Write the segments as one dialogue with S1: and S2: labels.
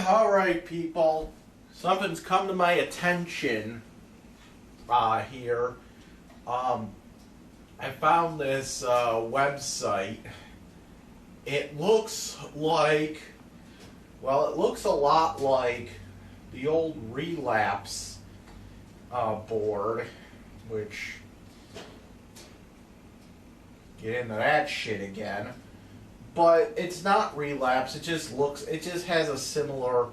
S1: Alright, people, something's come to my attention here. I found this website. It looks like, well, it looks a lot like the old Relapse board, which, get into that shit again. But it's not Relapse. It just looks. It just has a similar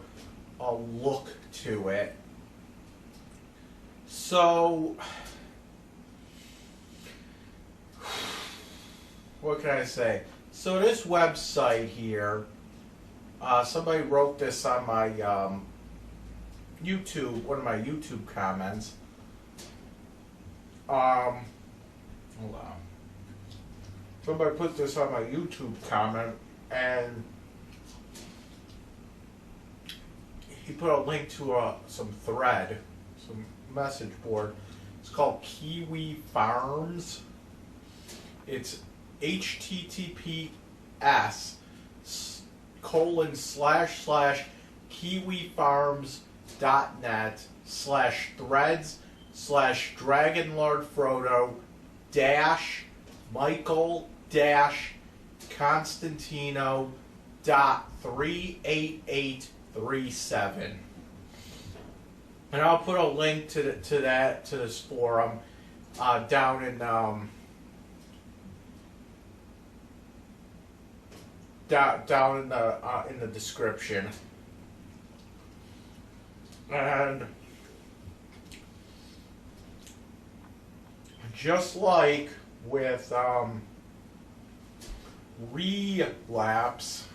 S1: look to it. So, what can I say? So this website here, somebody wrote this on my YouTube, one of my YouTube comments. Hold on. Somebody put this on my YouTube comment, and he put a link to some thread, some message board. It's called Kiwi Farms. It's https://kiwifarms.net/Dragonlordfrodo-Michael-Constantino.38837. And I'll put a link to this forum down in down in the description. And just like with Relapse,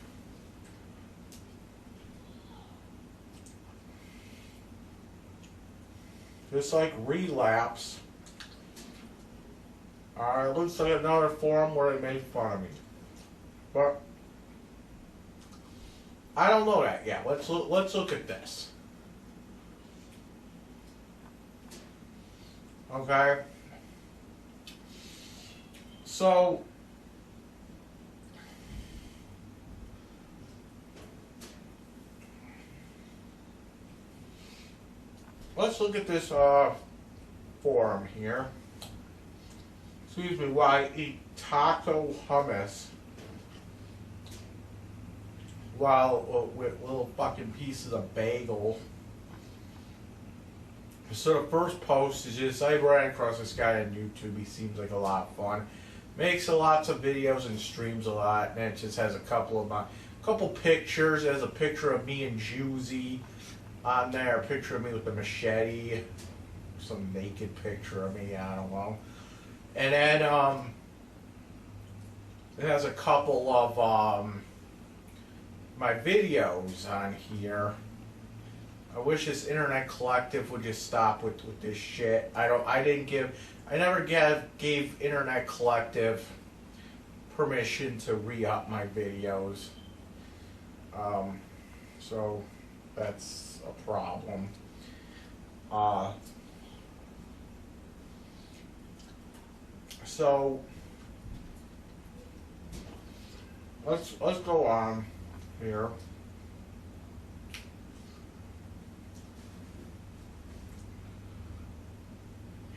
S1: just like Relapse, it looks like another forum where they made fun of me. But I don't know that yet. Let's look at this. Okay. So let's look at this forum here. Excuse me while I eat taco hummus while with little fucking pieces of bagel. So the first post is just, I ran across this guy on YouTube. He seems like a lot of fun. Makes lots of videos and streams a lot, and it just has a couple pictures. It has a picture of me and Juicy on there, a picture of me with the machete, some naked picture of me, I don't know. And then it has a couple of my videos on here. I wish this internet collective would just stop with this shit. I never gave internet collective permission to re-up my videos. So that's a problem. So let's go on here.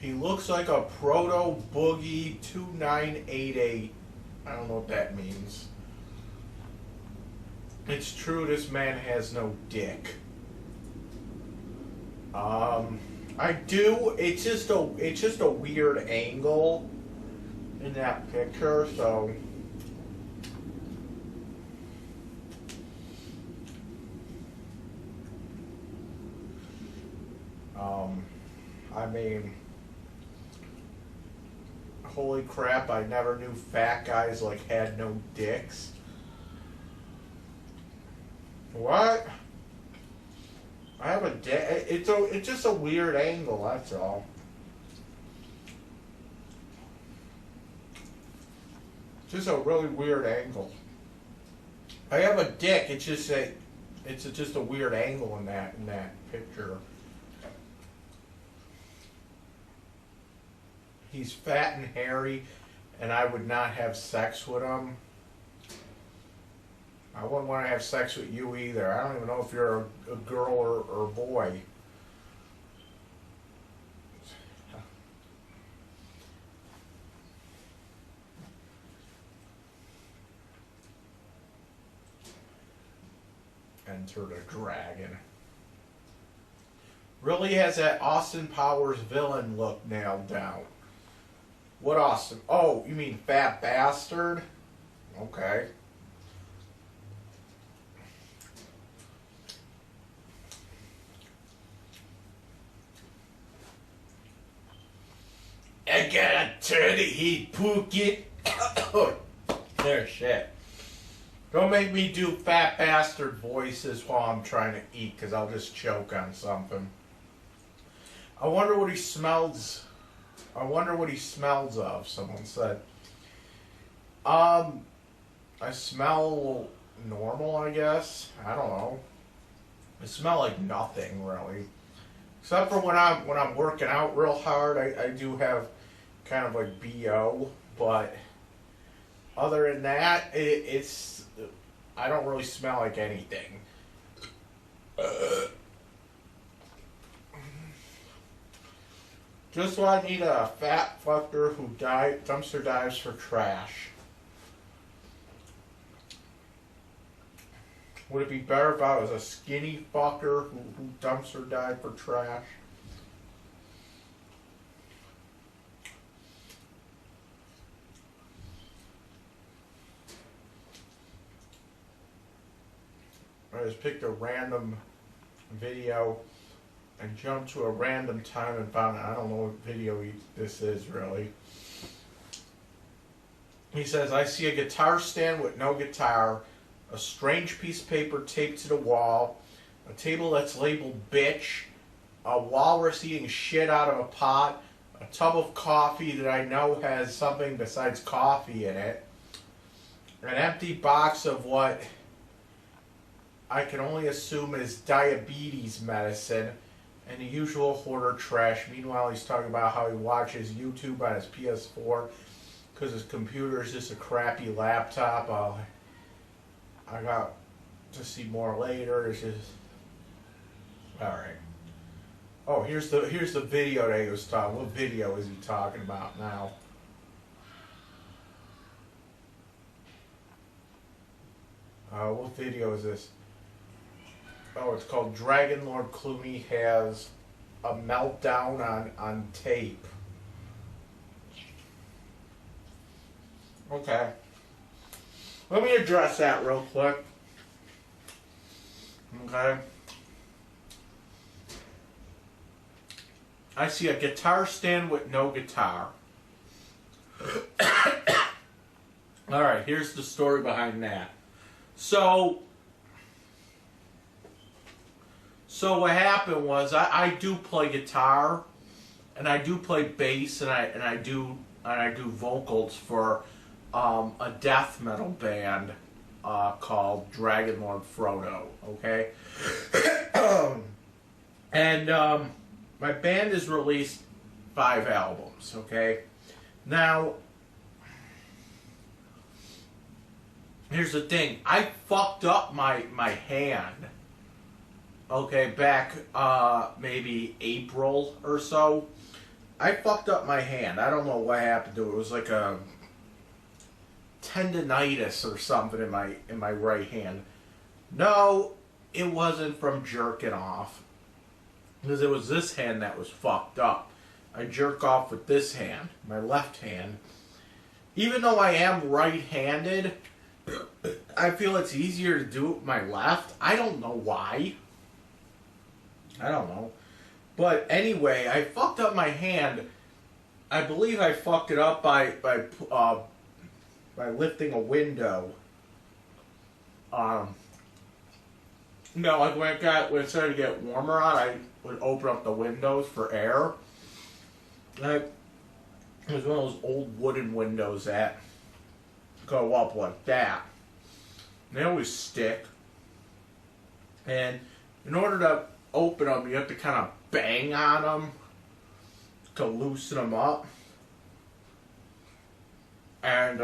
S1: He looks like a Proto Boogie 2988. I don't know what that means. It's true, this man has no dick. I do. It's just a weird angle in that picture. So I mean, holy crap, I never knew fat guys like had no dicks. What? I have a dick. It's just a weird angle, that's all. Just a really weird angle. I have a dick, it's just a weird angle in that picture. He's fat and hairy, and I would not have sex with him. I wouldn't want to have sex with you either. I don't even know if you're a girl or a boy. Enter the dragon. Really has that Austin Powers villain look nailed down. What Austin? Oh, you mean Fat Bastard? Okay. I gotta turn the heat, Pookie. There, shit. Don't make me do Fat Bastard voices while I'm trying to eat, because I'll just choke on something. I wonder what he smells. I wonder what he smells of, someone said. I smell normal, I guess. I don't know. I smell like nothing, really. Except for when I'm working out real hard, I do have kind of like BO, but other than that, it's I don't really smell like anything. Just so I need a fat fucker who dumpster dives for trash. Would it be better if I was a skinny fucker who dumpster dived for trash? I just picked a random video and jumped to a random time and found I don't know what video this is really. He says, I see a guitar stand with no guitar, a strange piece of paper taped to the wall, a table that's labeled bitch, a walrus eating shit out of a pot, a tub of coffee that I know has something besides coffee in it, an empty box of what I can only assume is diabetes medicine, and the usual hoarder trash. Meanwhile, he's talking about how he watches YouTube on his PS4 because his computer is just a crappy laptop. I got to see more later. It's just all right. Oh, here's the video that he was talking. What video is he talking about now? What video is this? Oh, it's called Dragonlord Clooney has a meltdown on tape. Okay. Let me address that real quick. Okay. I see a guitar stand with no guitar. Alright, here's the story behind that. So what happened was I do play guitar, and I do play bass, and I do vocals for a death metal band called Dragonlordfrodo. Okay, and my band has released 5 albums. Okay, now here's the thing: I fucked up my hand. Okay, back maybe April or so, I fucked up my hand. I don't know what happened to it. It was like a tendonitis or something in my right hand. No, it wasn't from jerking off, because it was this hand that was fucked up. I jerk off with this hand, my left hand. Even though I am right-handed, I feel it's easier to do it with my left. I don't know why. I don't know. But anyway, I fucked up my hand. I believe I fucked it up by lifting a window. No, like when it started to get warmer out, I would open up the windows for air. Like, it was one of those old wooden windows that go up like that. And they always stick. And in order to open them, you have to kind of bang on them to loosen them up. And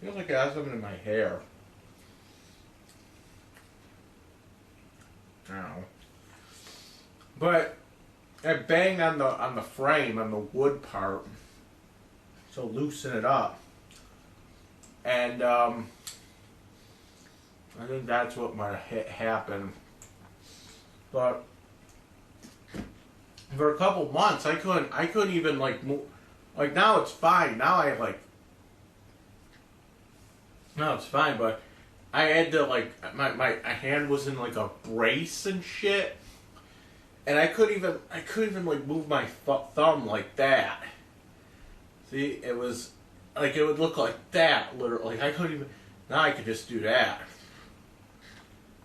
S1: feels like I have something in my hair. I don't know. But I banged on the frame, on the wood part, to loosen it up. And I think that's what might have happened. But for a couple months, I couldn't even like move. Like now it's fine. Now it's fine. But I had to like my hand was in like a brace and shit, and I couldn't even like move my thumb like that. See, it was like it would look like that literally. Like I couldn't even. Now I could just do that.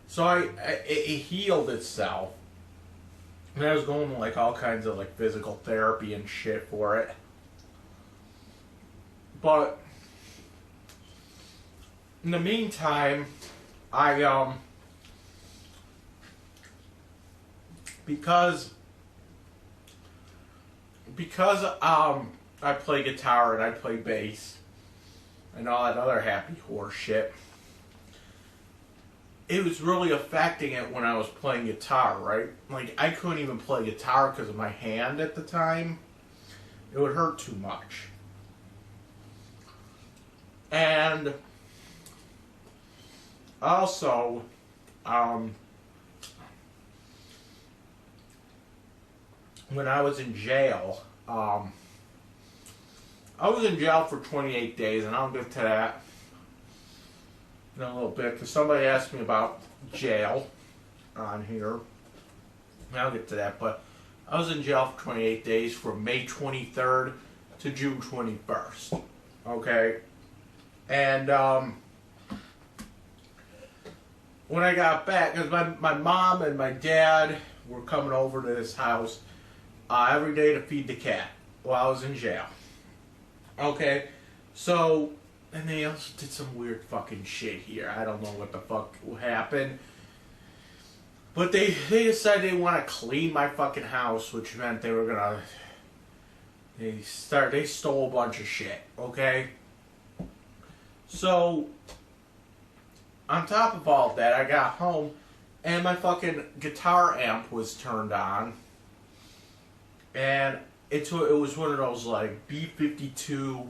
S1: So it healed itself. And I was going to like all kinds of like physical therapy and shit for it. But in the meantime, because I play guitar and I play bass and all that other happy horse shit, it was really affecting it when I was playing guitar, right? Like, I couldn't even play guitar because of my hand at the time. It would hurt too much. And also, when I was in jail, I was in jail for 28 days, and I'll get to that in a little bit, because somebody asked me about jail on here. And I'll get to that, but I was in jail for 28 days from May 23rd to June 21st. Okay? And when I got back, because my mom and my dad were coming over to this house every day to feed the cat while I was in jail. Okay? So, and they also did some weird fucking shit here. I don't know what the fuck happened. But they decided they want to clean my fucking house, which meant they were gonna... They stole a bunch of shit, okay? So, on top of all of that, I got home, and my fucking guitar amp was turned on. And it was one of those, like, B-52,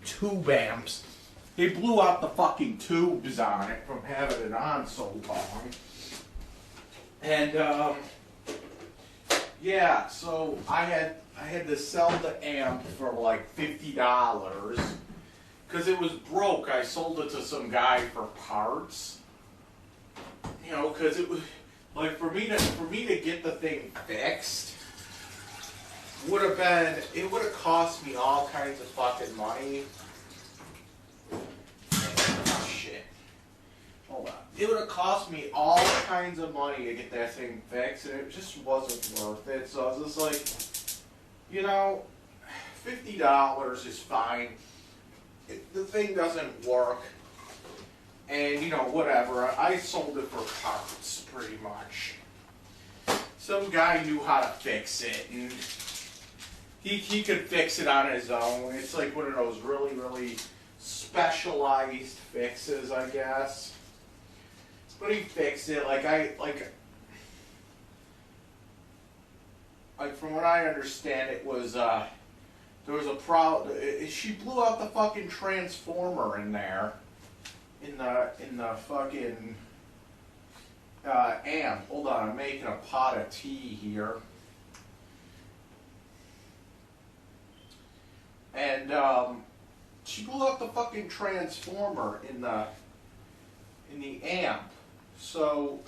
S1: tube amps. They blew out the fucking tubes on it from having it on so long. And yeah, so I had to sell the amp for like $50 because it was broke. I sold it to some guy for parts. You know, because it was like for me to get the thing fixed would have cost me all kinds of fucking money. Oh, shit. Hold on. It would have cost me all kinds of money to get that thing fixed, and it just wasn't worth it. So I was just like, you know, $50 is fine. The thing doesn't work. And, you know, whatever. I sold it for parts, pretty much. Some guy knew how to fix it, and he could fix it on his own. It's like one of those really, really specialized fixes, I guess. But he fixed it. Like from what I understand, it was there was a problem. She blew out the fucking transformer in there, in the fucking amp. Hold on, I'm making a pot of tea here. And she blew out the fucking transformer in the amp. So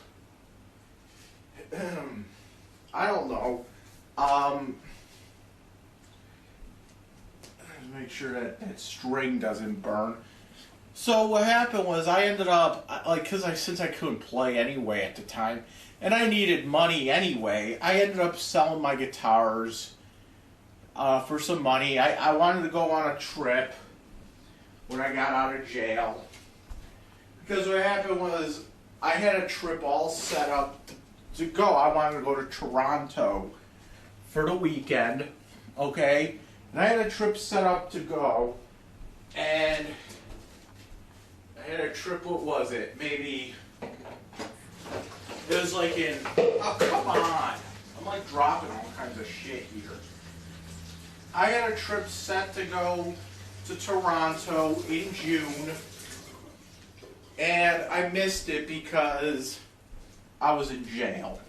S1: I don't know. Make sure that string doesn't burn. So what happened was I ended up since I couldn't play anyway at the time, and I needed money anyway. I ended up selling my guitars for some money. I wanted to go on a trip when I got out of jail, because what happened was I had a trip all set up to go. I wanted to go to Toronto for the weekend, okay? And I had a trip set up to go, and I had a trip, what was it? Maybe It was like in, oh, come on. I'm like dropping all kinds of shit here. I had a trip set to go to Toronto in June, and I missed it because I was in jail.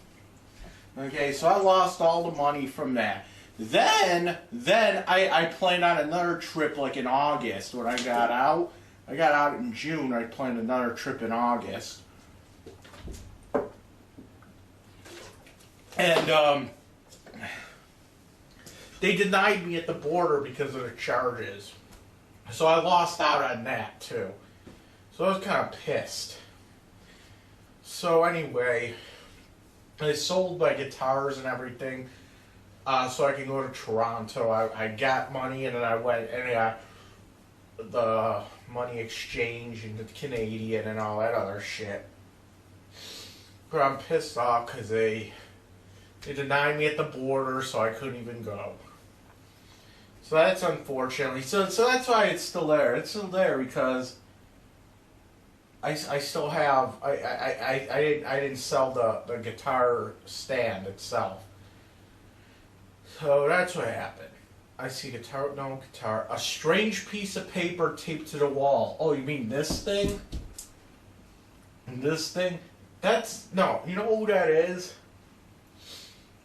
S1: Okay, so I lost all the money from that. Then I planned on another trip like in August when I got out. I got out in June. I planned another trip in August. And they denied me at the border because of the charges. So I lost out on that too. So I was kind of pissed. So anyway, I sold my guitars and everything so I can go to Toronto. I got money and then I went and I got the money exchange into Canadian and all that other shit. But I'm pissed off because they denied me at the border, so I couldn't even go. So that's unfortunately. So that's why it's still there. It's still there because I still have I didn't sell the guitar stand itself. So that's what happened. I see guitar, a strange piece of paper taped to the wall. Oh, you mean this thing? This thing? No, you know who that is?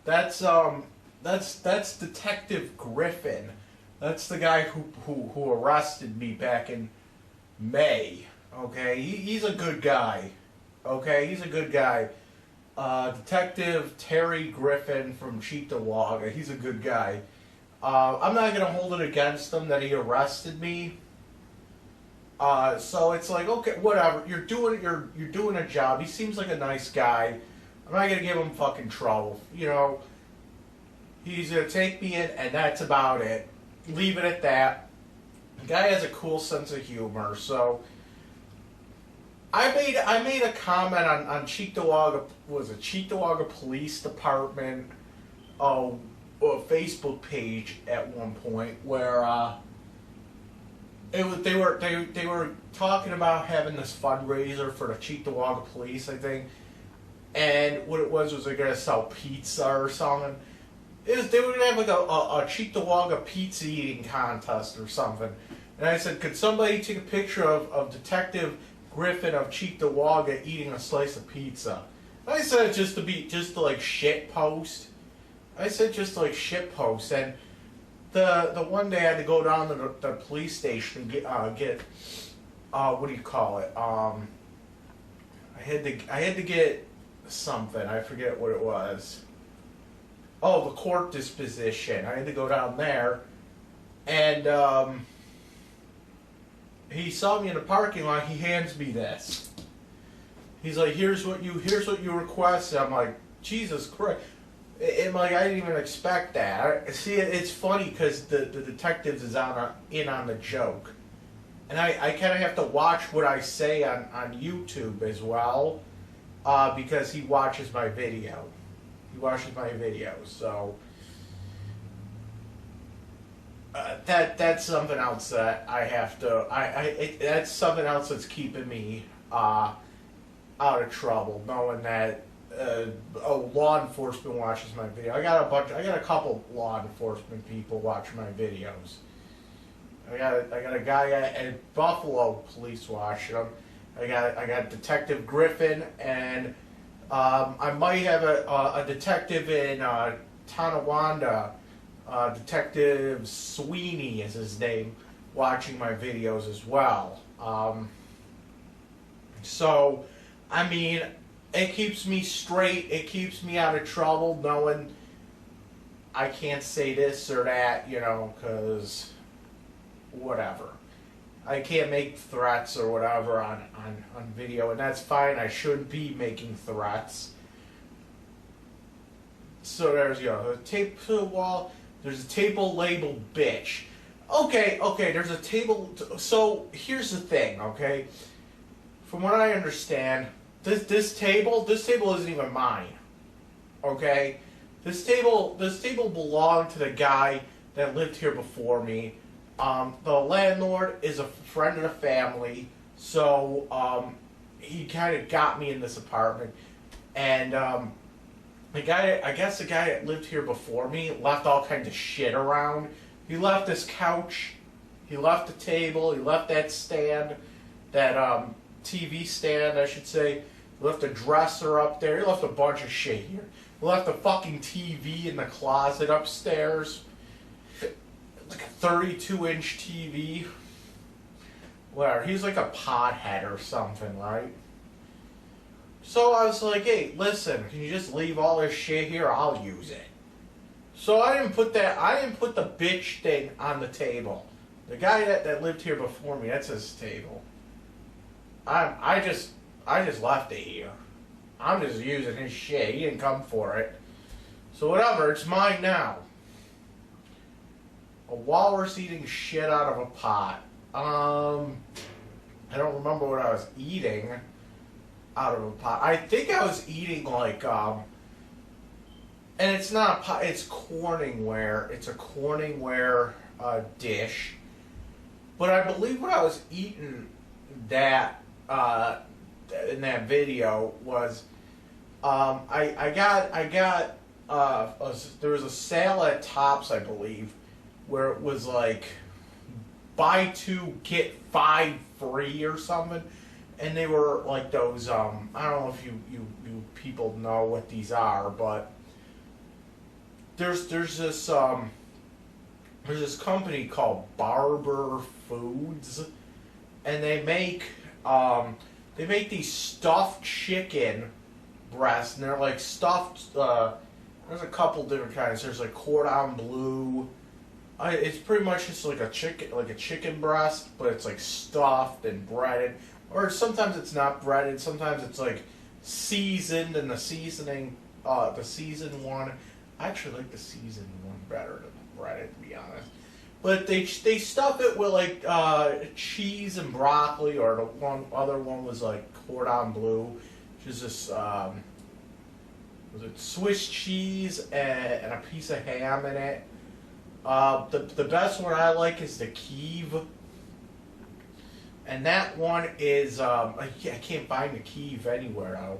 S1: That's Detective Griffin. That's the guy who arrested me back in May. Okay, he's a good guy. Okay, he's a good guy. Detective Terry Griffin from Cheektowaga. He's a good guy. I'm not gonna hold it against him that he arrested me. So it's like, okay, whatever. You're doing a job. He seems like a nice guy. I'm not gonna give him fucking trouble. You know, he's gonna take me in, and that's about it. Leave it at that. The guy has a cool sense of humor, so I made a comment on Cheektowaga, Cheektowaga Police Department Facebook page at one point where they were talking about having this fundraiser for the Cheektowaga Police, I think, and what it was they're gonna sell pizza or something. They were gonna have like a Cheektowaga pizza eating contest or something, and I said, could somebody take a picture of Detective Griffin of Cheektowaga eating a slice of pizza? I said just to like shit post. I said just like shit post, and the one day I had to go down to the police station and get what do you call it? I had to get something. I forget what it was. Oh, the court disposition. I had to go down there, and he saw me in the parking lot. He hands me this. He's like, "Here's what you requested." I'm like, Jesus Christ! And like, I didn't even expect that. See, it's funny because the detectives is in on the joke, and I kind of have to watch what I say on YouTube as well, because he watches my video. He watches my videos, so that's something else that I have to. That's something else that's keeping me out of trouble, knowing that law enforcement watches my video. I got a couple law enforcement people watching my videos. I got a guy at Buffalo Police watching them. I got Detective Griffin, and I might have a detective in Tonawanda, Detective Sweeney is his name, watching my videos as well. So, I mean, it keeps me straight. It keeps me out of trouble knowing I can't say this or that, you know, because whatever. I can't make threats or whatever on video, and that's fine. I shouldn't be making threats. So there's, you know, a tape to the wall. There's a table labeled bitch. Okay, there's a table. So here's the thing, okay? From what I understand, this table isn't even mine. Okay? This table belonged to the guy that lived here before me. The landlord is a friend of the family, so he kind of got me in this apartment. And the guy, I guess the guy that lived here before me left all kinds of shit around. He left this couch, he left the table, he left that stand, that TV stand, I should say. He left a dresser up there. He left a bunch of shit here. He left a fucking TV in the closet upstairs. Like a 32-inch TV. Whatever. He's like a pothead or something, right? So I was like, hey, listen, can you just leave all this shit here? I'll use it. So I didn't put the bitch thing on the table. The guy that lived here before me, that's his table. I just left it here. I'm just using his shit. He didn't come for it. So whatever, it's mine now. A walrus eating shit out of a pot. I don't remember what I was eating out of a pot. I think I was eating like, and it's not a pot, it's Corningware. It's a Corningware dish. But I believe what I was eating that in that video was I got there was a sale at Tops, I believe, where it was like buy two get 5 free or something, and they were like those I don't know if you people know what these are, but there's this company called Barber Foods, and they make these stuffed chicken breasts, and they're like stuffed. There's a couple different kinds. There's like cordon bleu. It's pretty much just like a chicken breast, but it's like stuffed and breaded. Or sometimes it's not breaded. Sometimes it's like seasoned, and the seasoning, the seasoned one. I actually like the seasoned one better than the breaded, to be honest. But they stuff it with like cheese and broccoli, or the other one was like cordon bleu, which is this was it Swiss cheese and a piece of ham in it. The best one I like is the Kiwi, and that one is I can't find the Kiwi anywhere now.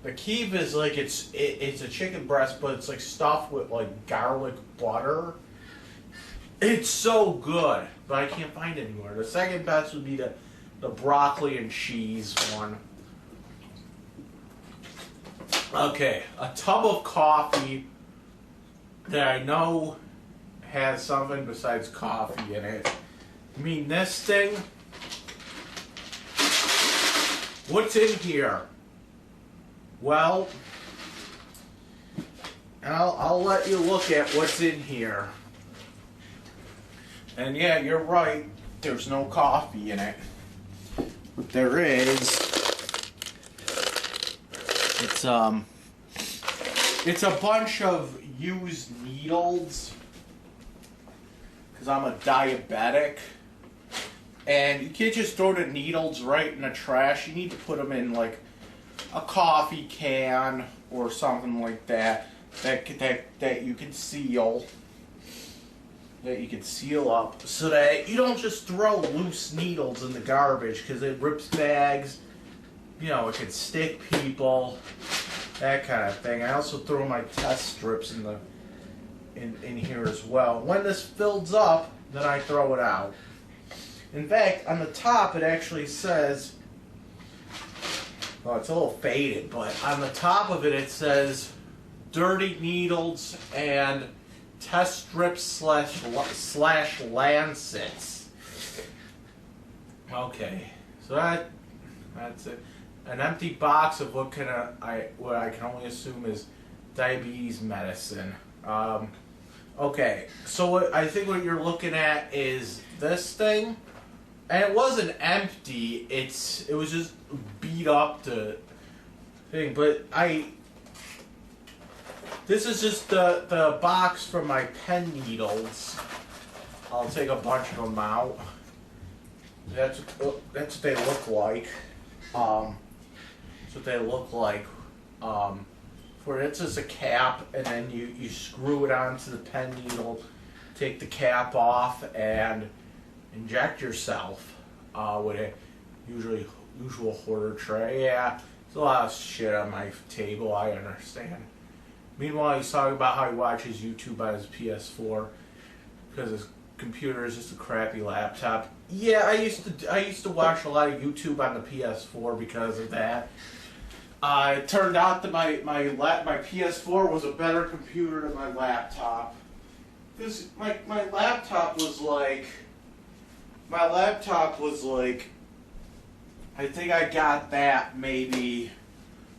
S1: The Kiwi is like it's a chicken breast, but it's like stuffed with like garlic butter. It's so good, but I can't find it anywhere. The second best would be the broccoli and cheese one. Okay, a tub of coffee that I know has something besides coffee in it. I mean, this thing. What's in here? Well, I'll let you look at what's in here. And yeah, you're right. There's no coffee in it. What there is, it's a bunch of used needles. Because I'm a diabetic. And you can't just throw the needles right in the trash. You need to put them in like a coffee can or something like that. That you can seal. That you can seal up, so that you don't just throw loose needles in the garbage, because it rips bags, you know, it can stick people, that kind of thing. I also throw my test strips in here as well. When this fills up, then I throw it out. In fact, on the top it actually says, well, it's a little faded, but on the top of it says dirty needles and test strips slash lancets. Okay, so that's it. An empty box of what I can only assume is diabetes medicine. Okay, so I think what you're looking at is this thing, and it wasn't empty. It was just beat up to thing, but this is just the box for my pen needles. I'll take a bunch of them out. That's what they look like. That's what they look like. It's just a cap, and then you screw it onto the pen needle, take the cap off, and inject yourself with a usual hoarder tray. Yeah, There's a lot of shit on my table, I understand. Meanwhile, he's talking about how he watches YouTube on his PS4 because his computer is just a crappy laptop. Yeah, I used to watch a lot of YouTube on the PS4 because of that. It turned out that my PS4 was a better computer than my laptop. Because my laptop was like, I think I got that maybe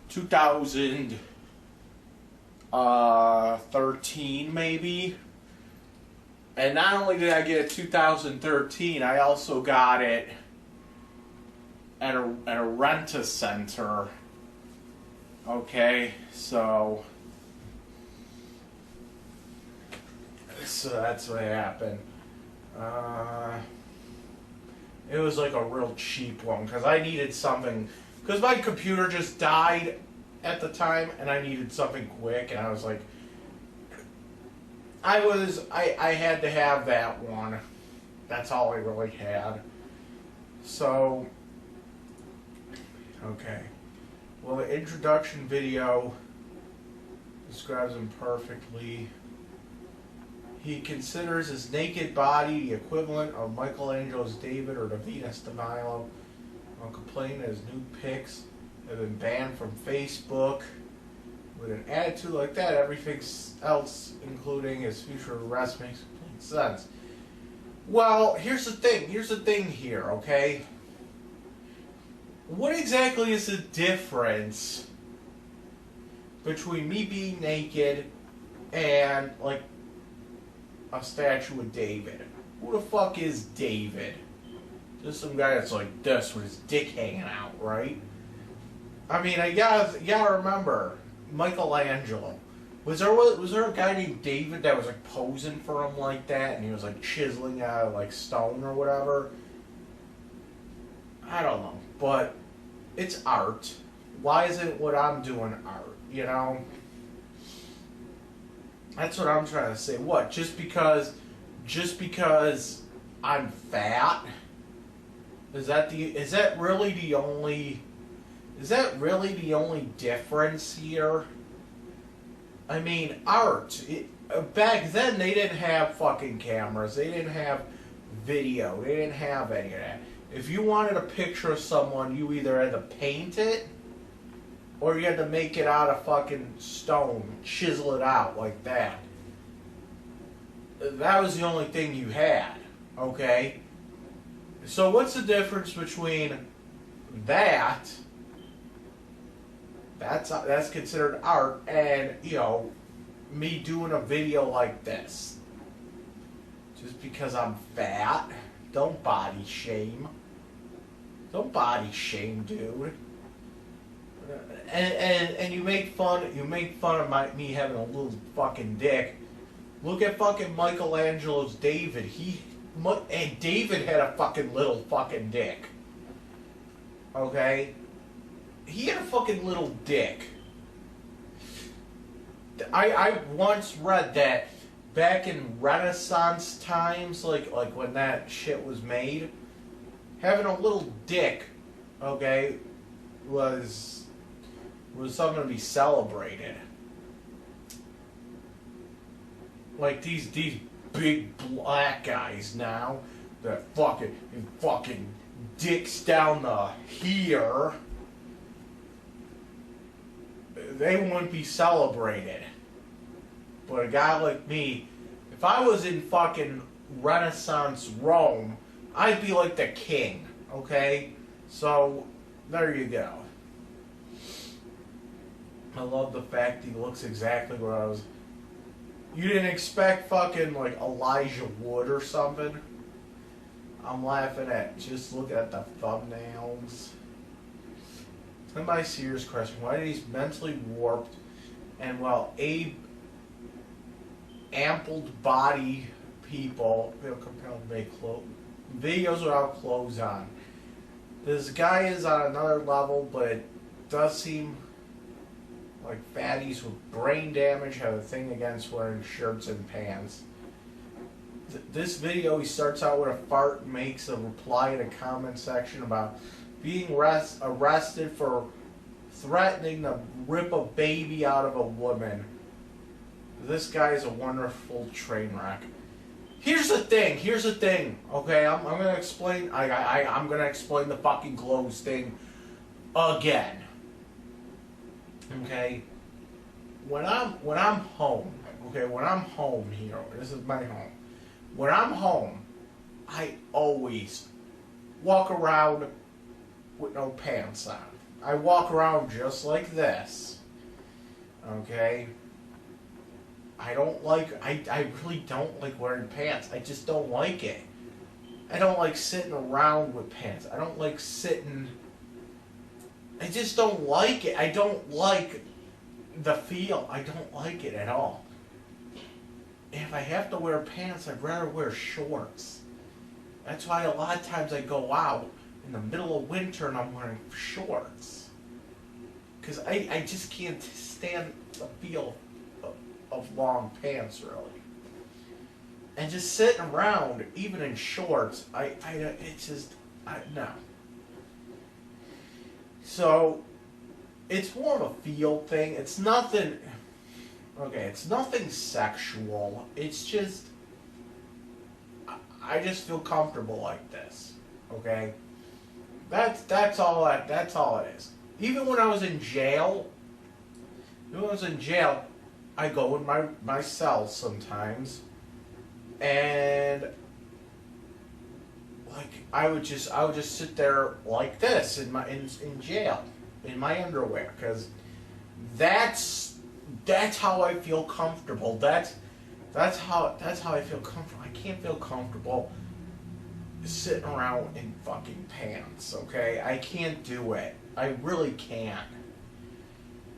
S1: 2013 maybe. And not only did I get it 2013, I also got it at a rent-a-center. Okay, so that's what happened. It was like a real cheap one because I needed something, because my computer just died at the time and I needed something quick, and I was like, I had to have that one. That's all I really had. So, okay. Well, the introduction video describes him perfectly. He considers his naked body the equivalent of Michelangelo's David or the Venus de Milo, while complaining that his new pics have been banned from Facebook. With an attitude like that, everything else, including his future arrest, makes complete sense. Well, here's the thing. Here's the thing here, okay? What exactly is the difference between me being naked and, like, a statue of David? Who the fuck is David? Just some guy that's like this with his dick hanging out, right? I mean, you gotta remember, Michelangelo. Was there a guy named David that was like posing for him like that, and he was like chiseling out of like stone or whatever? I don't know, but it's art. Why isn't what I'm doing art? You know? That's what I'm trying to say. What? Just because I'm fat? Is that really the only difference here? I mean, art. Back then, they didn't have fucking cameras. They didn't have video. They didn't have any of that. If you wanted a picture of someone, you either had to paint it, or you had to make it out of fucking stone, chisel it out like that. That was the only thing you had, okay? So what's the difference between that's considered art, and, you know, me doing a video like this? Just because I'm fat? Don't body shame. Don't body shame, dude. And you make fun of me having a little fucking dick. Look at fucking Michelangelo's David. And David had a fucking little fucking dick. Okay? He had a fucking little dick. I once read that back in Renaissance times, like when that shit was made, having a little dick, okay, was something to be celebrated. Like these big black guys now that fucking dicks down the here, they wouldn't be celebrated. But a guy like me, if I was in fucking Renaissance Rome, I'd be like the king, okay? So, there you go. I love the fact he looks exactly what I was... You didn't expect fucking, like, Elijah Wood or something? I'm laughing at, just look at the thumbnails. My serious question, why are these mentally warped and, well, ampled body people feel compelled to make videos without clothes on? This guy is on another level, but it does seem like fatties with brain damage have a thing against wearing shirts and pants. This video, he starts out with a fart and makes a reply in a comment section about being arrested for threatening to rip a baby out of a woman. This guy is a wonderful train wreck. Here's the thing, okay? I'm gonna explain, I'm gonna explain the fucking clothes thing again. Okay? When I'm home, okay, when I'm home here, this is my home. When I'm home, I always walk around with no pants on. I walk around just like this. Okay? I really don't like wearing pants. I just don't like it. I don't like sitting around with pants. I don't like sitting... I just don't like it. I don't like the feel. I don't like it at all. If I have to wear pants, I'd rather wear shorts. That's why a lot of times I go out in the middle of winter and I'm wearing shorts. Because I just can't stand the feel of long pants, really. And just sitting around, even in shorts, no. So, it's more of a feel thing. It's nothing, okay, it's nothing sexual. It's just, I just feel comfortable like this, okay? That's all it is. Even when I was in jail, I go in my cell sometimes, and like I would just sit there like this in jail in my underwear, because that's how I feel comfortable. That's how I feel comfortable. I can't feel comfortable sitting around in fucking pants. Okay, I can't do it. I really can't.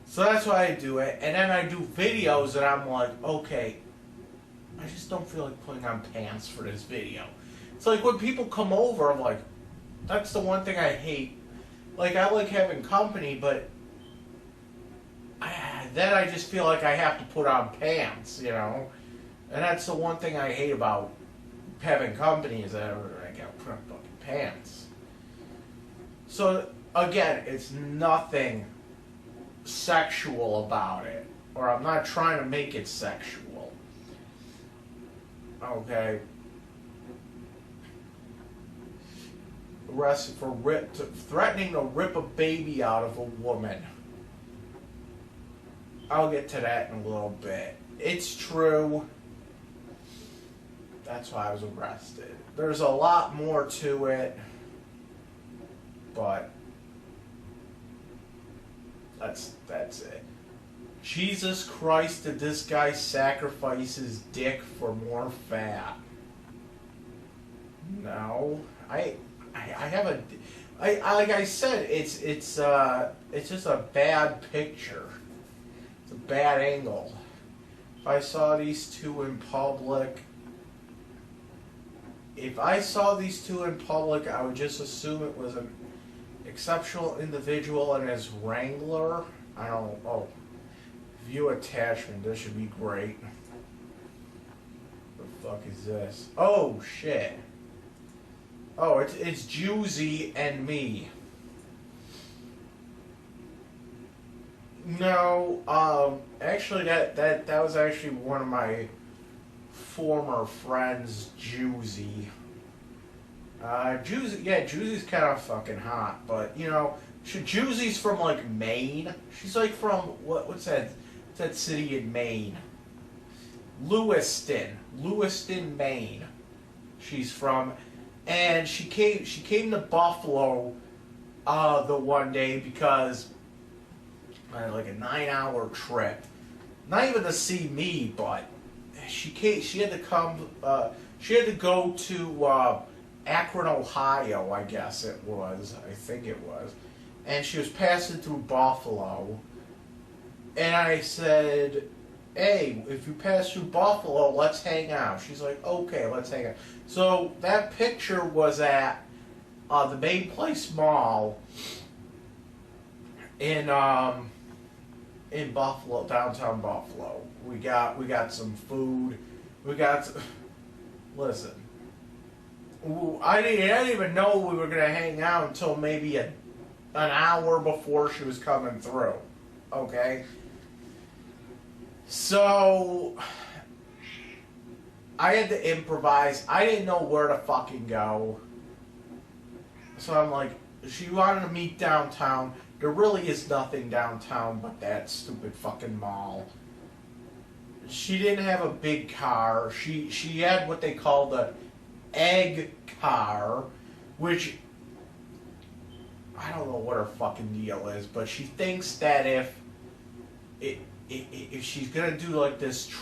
S1: So that's why I do it, and then I do videos and I'm like, okay, I just don't feel like putting on pants for this video. It's like when people come over, I'm like, that's the one thing I hate. Like, I like having company, but then I just feel like I have to put on pants, you know? And that's the one thing I hate about having company, is that I gotta put on fucking pants. So, again, it's nothing sexual about it, or I'm not trying to make it sexual. Okay. Arrested for threatening to rip a baby out of a woman. I'll get to that in a little bit. It's true. That's why I was arrested. There's a lot more to it, but that's it. Jesus Christ, did this guy sacrifice his dick for more fat? No, I have like I said, it's just a bad picture. It's a bad angle. If I saw these two in public, I would just assume it was an exceptional individual and his wrangler. I don't know. Oh, view attachment. This should be great. What the fuck is this? Oh shit. Oh, it's Juicy and me. No, actually that was actually one of my former friends, Juicy. Juicy's kind of fucking hot, but you know, Juicy's from like Maine. She's like from what's that city in Maine? Lewiston, Maine. She's from, and she came to Buffalo the one day because I had like a 9-hour trip. Not even to see me, but she had to come. She had to go to Akron, Ohio, I guess it was. I think it was. And she was passing through Buffalo. And I said, hey, if you pass through Buffalo, let's hang out. She's like, okay, let's hang out. So that picture was at the Main Place Mall in Buffalo, downtown Buffalo. We got some food. Listen. I didn't even know we were gonna hang out until maybe a an hour before she was coming through. Okay? So, I had to improvise. I didn't know where to fucking go. So I'm like, she wanted to meet downtown. There really is nothing downtown but that stupid fucking mall. She didn't have a big car. She had what they call the egg car, which I don't know what her fucking deal is, but she thinks that if she's gonna do like this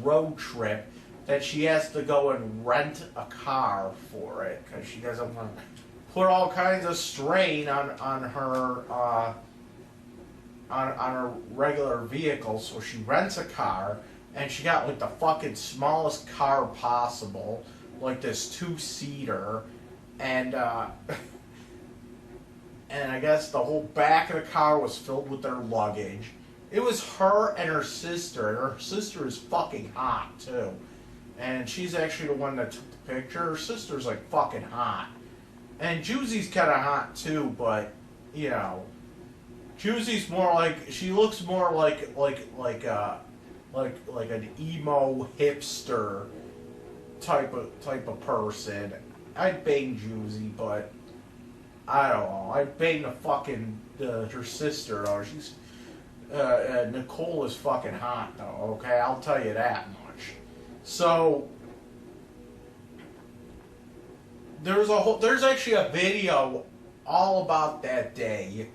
S1: road trip, that she has to go and rent a car for it because she doesn't want to put all kinds of strain on her on her regular vehicle. So she rents a car, and she got like the fucking smallest car possible, like this 2-seater, and and I guess the whole back of the car was filled with their luggage. It was her and her sister, and her sister is fucking hot too. And she's actually the one that took the picture. Her sister's like fucking hot. And Juicy's kind of hot too, but, you know, Juicy's more like, she looks more like an emo hipster type of person. I'd bang Juicy, but I don't know. I'd bang her sister, or she's Nicole is fucking hot though. Okay, I'll tell you that much. So there's actually a video all about that day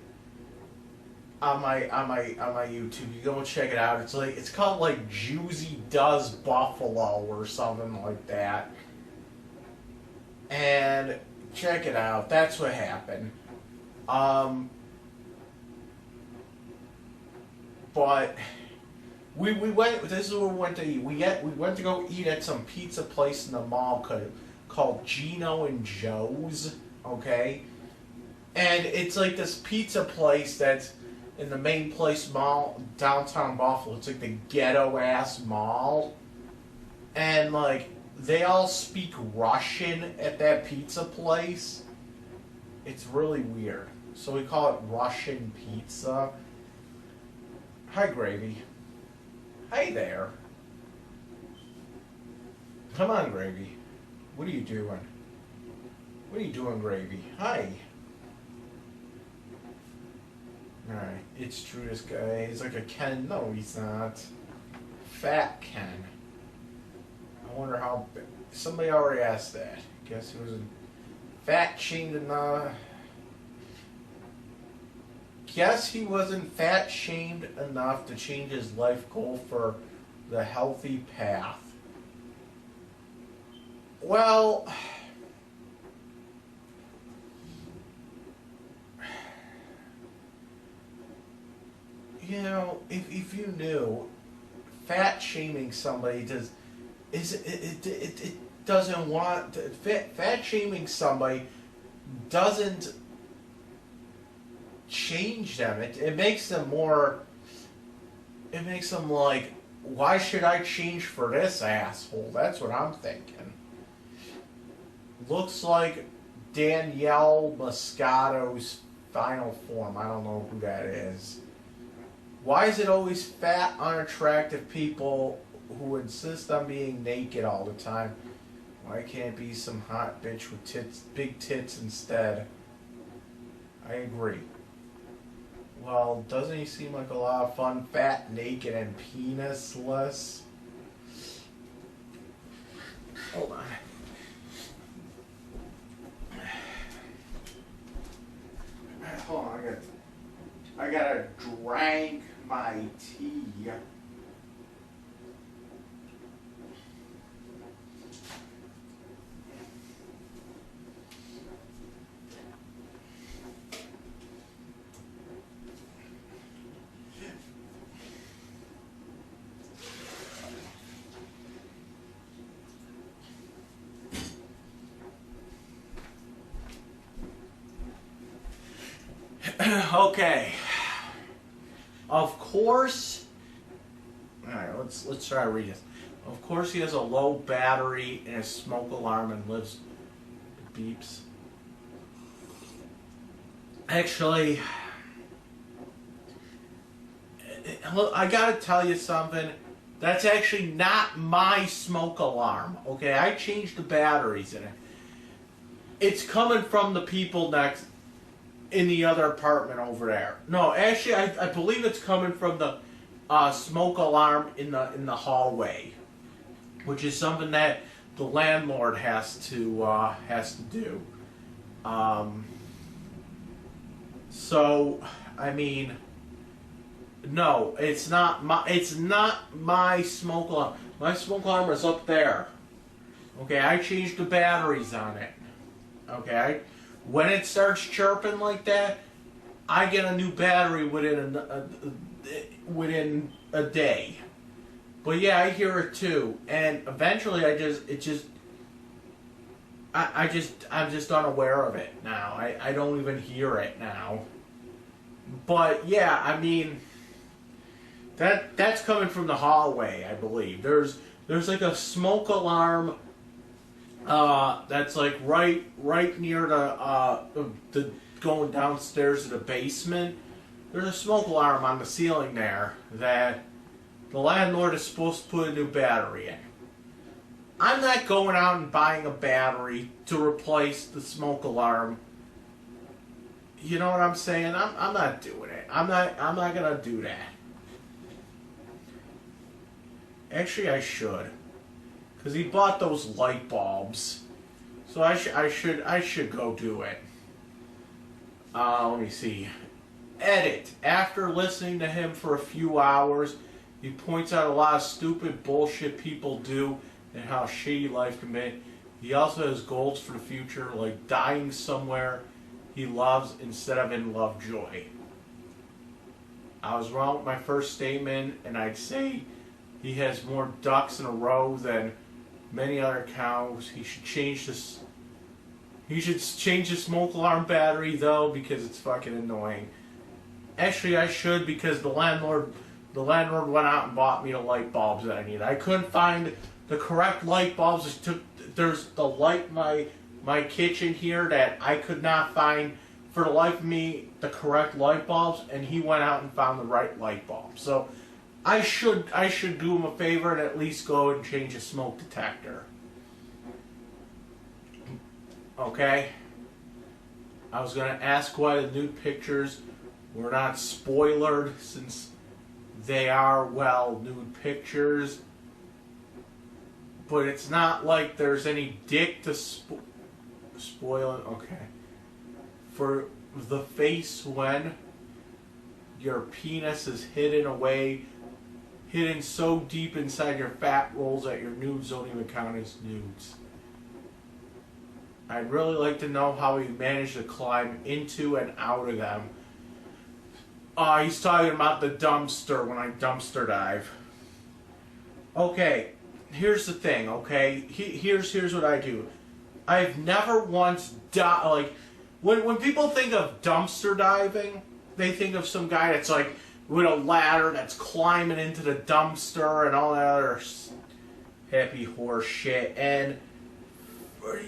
S1: on my YouTube. You go and check it out. It's called like Juicy Does Buffalo or something like that. And check it out. That's what happened. But we went. This is where we went to eat. We went to go eat at some pizza place in the mall called Gino and Joe's. Okay, and it's like this pizza place that's in the Main Place Mall, downtown Buffalo. It's like the ghetto ass mall, and like they all speak Russian at that pizza place. It's really weird. So we call it Russian pizza. Hi, Gravy. Hey there. Come on, Gravy. What are you doing? What are you doing, Gravy? Hi. Alright, it's true, this guy. He's like a Ken. No, he's not. Fat Ken. I wonder how... Somebody already asked that. Guess he wasn't fat shamed enough. Guess he wasn't fat shamed enough to change his life goal for the healthy path. Well, you know, if you knew, fat shaming somebody doesn't want to, fat shaming somebody doesn't change them. It makes them more. It makes them like, why should I change for this asshole? That's what I'm thinking. Looks like Danielle Moscato's final form. I don't know who that is. Why is it always fat, unattractive people who insist on being naked all the time? Why can't it be some hot bitch with tits, big tits instead? I agree. Well, doesn't he seem like a lot of fun? Fat, naked, and penisless. Hold on. Hold on, I gotta drink my tea. Okay. Of course. All right, let's try to read this. Of course, he has a low battery and a smoke alarm and lives. It beeps. Actually, I gotta tell you something. That's actually not my smoke alarm. Okay, I changed the batteries in it. It's coming from the people next in the other apartment over there. No, actually, I believe it's coming from the smoke alarm in the hallway, which is something that the landlord has to do. So, I mean, no, it's not my smoke alarm. My smoke alarm is up there. Okay, I changed the batteries on it. Okay, when it starts chirping like that, I get a new battery within a day. But yeah, I hear it too, and eventually I'm just unaware of it now. I don't even hear it now. But yeah, I mean, that's coming from the hallway, I believe. There's like a smoke alarm that's like right near the going downstairs to the basement. There's a smoke alarm on the ceiling there that the landlord is supposed to put a new battery in. I'm not going out and buying a battery to replace the smoke alarm. You know what I'm saying? I'm not doing it. I'm not gonna do that. Actually, I should, because he bought those light bulbs, so I should go do it. Let me see. Edit. After listening to him for a few hours, he points out a lot of stupid bullshit people do and how shitty life can be. He also has goals for the future, like dying somewhere he loves instead of in Lovejoy. I was wrong with my first statement, and I'd say he has more ducks in a row than many other cows. He should change this. He should change the smoke alarm battery though, because it's fucking annoying. Actually, I should, because the landlord went out and bought me the light bulbs that I need. I couldn't find the correct light bulbs. There's the light in my kitchen here that I could not find for the life of me the correct light bulbs, and he went out and found the right light bulb. So I should do him a favor and at least go and change a smoke detector. Okay? I was going to ask why the nude pictures were not spoilered, since they are, well, nude pictures. But it's not like there's any dick to spoil it. Okay. For the face when your penis is hidden so deep inside your fat rolls that your nudes don't even count as nudes. I'd really like to know how he managed to climb into and out of them. He's talking about the dumpster when I dumpster dive. Okay, here's the thing, okay? Here's what I do. I've never once like, when people think of dumpster diving, they think of some guy that's like with a ladder that's climbing into the dumpster and all that other happy horse shit. And,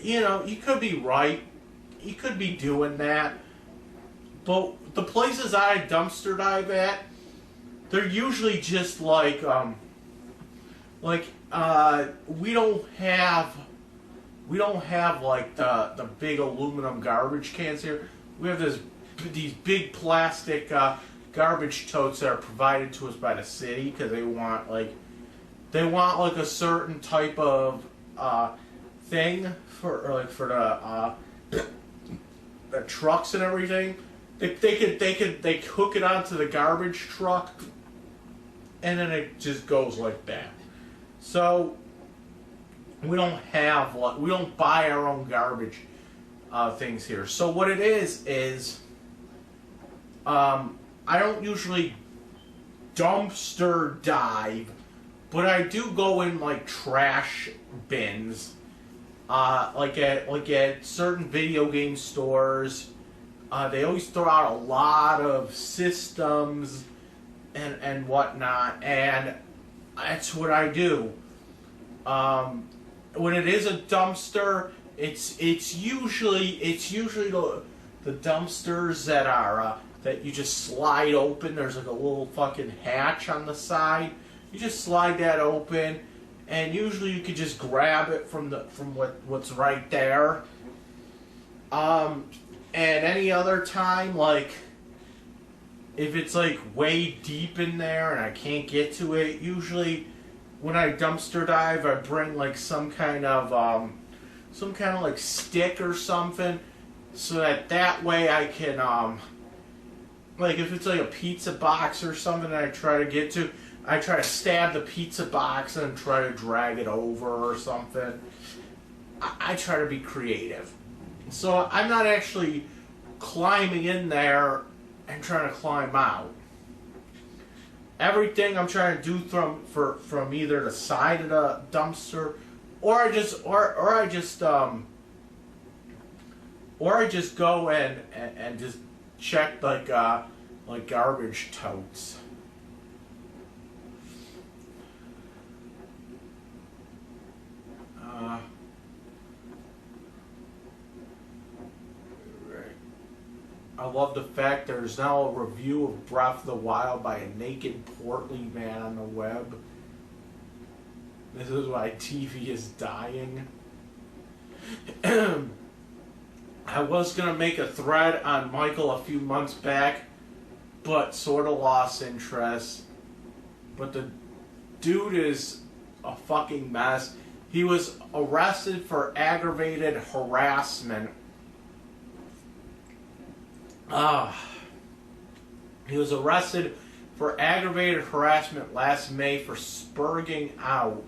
S1: you know, you could be right. You could be doing that. But the places I dumpster dive at, they're usually just like we don't have like the big aluminum garbage cans here. We have these big plastic garbage totes that are provided to us by the city because they want like a certain type of thing for the trucks and everything. They hook it onto the garbage truck, and then it just goes like that. So we don't buy our own garbage things here. So what it is I don't usually dumpster dive, but I do go in like trash bins, like at certain video game stores. They always throw out a lot of systems and whatnot, and that's what I do. When it is a dumpster, it's usually the dumpsters that are that you just slide open. There's like a little fucking hatch on the side. You just slide that open, and usually you could just grab it from what's right there. And any other time, like if it's like way deep in there and I can't get to it, usually when I dumpster dive, I bring like some kind of like stick or something, so that way I can like if it's like a pizza box or something that I try to get to, I try to stab the pizza box and try to drag it over or something. I try to be creative. So I'm not actually climbing in there and trying to climb out. Everything I'm trying to do from either the side of the dumpster, or I just go and just check like garbage totes. I love the fact there's now a review of Breath of the Wild by a naked, portly man on the web. This is why TV is dying. I was going to make a thread on Michael a few months back, but sort of lost interest. But the dude is a fucking mess. He was arrested for aggravated harassment. He was arrested for aggravated harassment last May for spurging out.